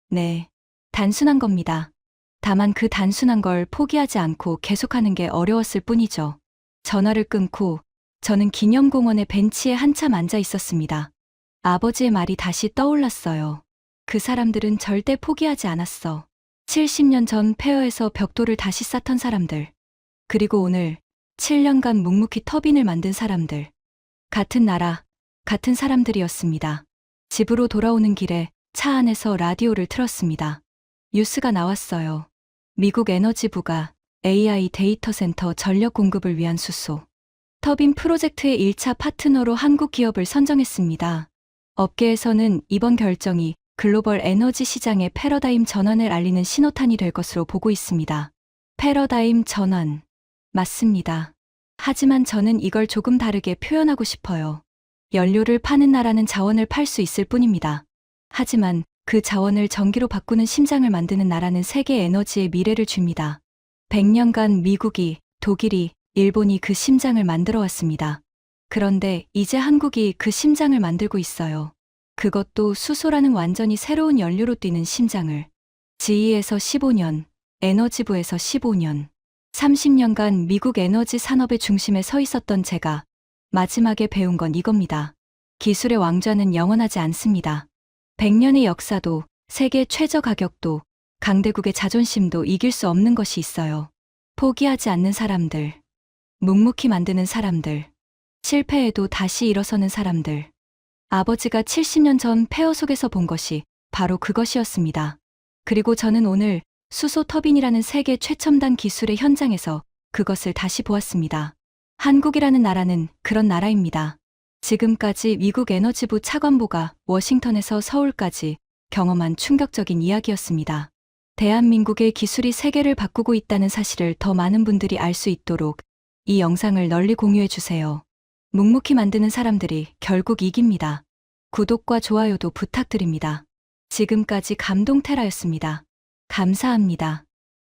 네, 단순한 겁니다. 다만 그 단순한 걸 포기하지 않고 계속하는 게 어려웠을 뿐이죠. 전화를 끊고 저는 기념공원의 벤치에 한참 앉아 있었습니다. 아버지의 말이 다시 떠올랐어요. 그 사람들은 절대 포기하지 않았어. 70년 전 폐허에서 벽돌을 다시 쌓던 사람들. 그리고 오늘 7년간 묵묵히 터빈을 만든 사람들. 같은 나라, 같은 사람들이었습니다. 집으로 돌아오는 길에 차 안에서 라디오를 틀었습니다. 뉴스가 나왔어요. 미국 에너지부가 AI 데이터 센터 전력 공급을 위한 수소 터빈 프로젝트의 1차 파트너로 한국 기업을 선정했습니다. 업계에서는 이번 결정이 글로벌 에너지 시장의 패러다임 전환을 알리는 신호탄이 될 것으로 보고 있습니다. 패러다임 전환. 맞습니다. 하지만 저는 이걸 조금 다르게 표현하고 싶어요. 연료를 파는 나라는 자원을 팔 수 있을 뿐입니다. 하지만 그 자원을 전기로 바꾸는 심장을 만드는 나라는 세계 에너지의 미래를 줍니다. 100년간 미국이, 독일이, 일본이 그 심장을 만들어 왔습니다. 그런데 이제 한국이 그 심장을 만들고 있어요. 그것도 수소라는 완전히 새로운 연료로 뛰는 심장을. GE에서 15년, 에너지부에서 15년, 30년간 미국 에너지 산업의 중심에 서 있었던 제가 마지막에 배운 건 이겁니다. 기술의 왕좌는 영원하지 않습니다. 100년의 역사도, 세계 최저 가격도, 강대국의 자존심도 이길 수 없는 것이 있어요. 포기하지 않는 사람들, 묵묵히 만드는 사람들, 실패해도 다시 일어서는 사람들. 아버지가 70년 전 폐허 속에서 본 것이 바로 그것이었습니다. 그리고 저는 오늘 수소 터빈이라는 세계 최첨단 기술의 현장에서 그것을 다시 보았습니다. 한국이라는 나라는 그런 나라입니다. 지금까지 미국 에너지부 차관보가 워싱턴에서 서울까지 경험한 충격적인 이야기였습니다. 대한민국의 기술이 세계를 바꾸고 있다는 사실을 더 많은 분들이 알 수 있도록 이 영상을 널리 공유해 주세요. 묵묵히 만드는 사람들이 결국 이깁니다. 구독과 좋아요도 부탁드립니다. 지금까지 감동테라였습니다. 감사합니다.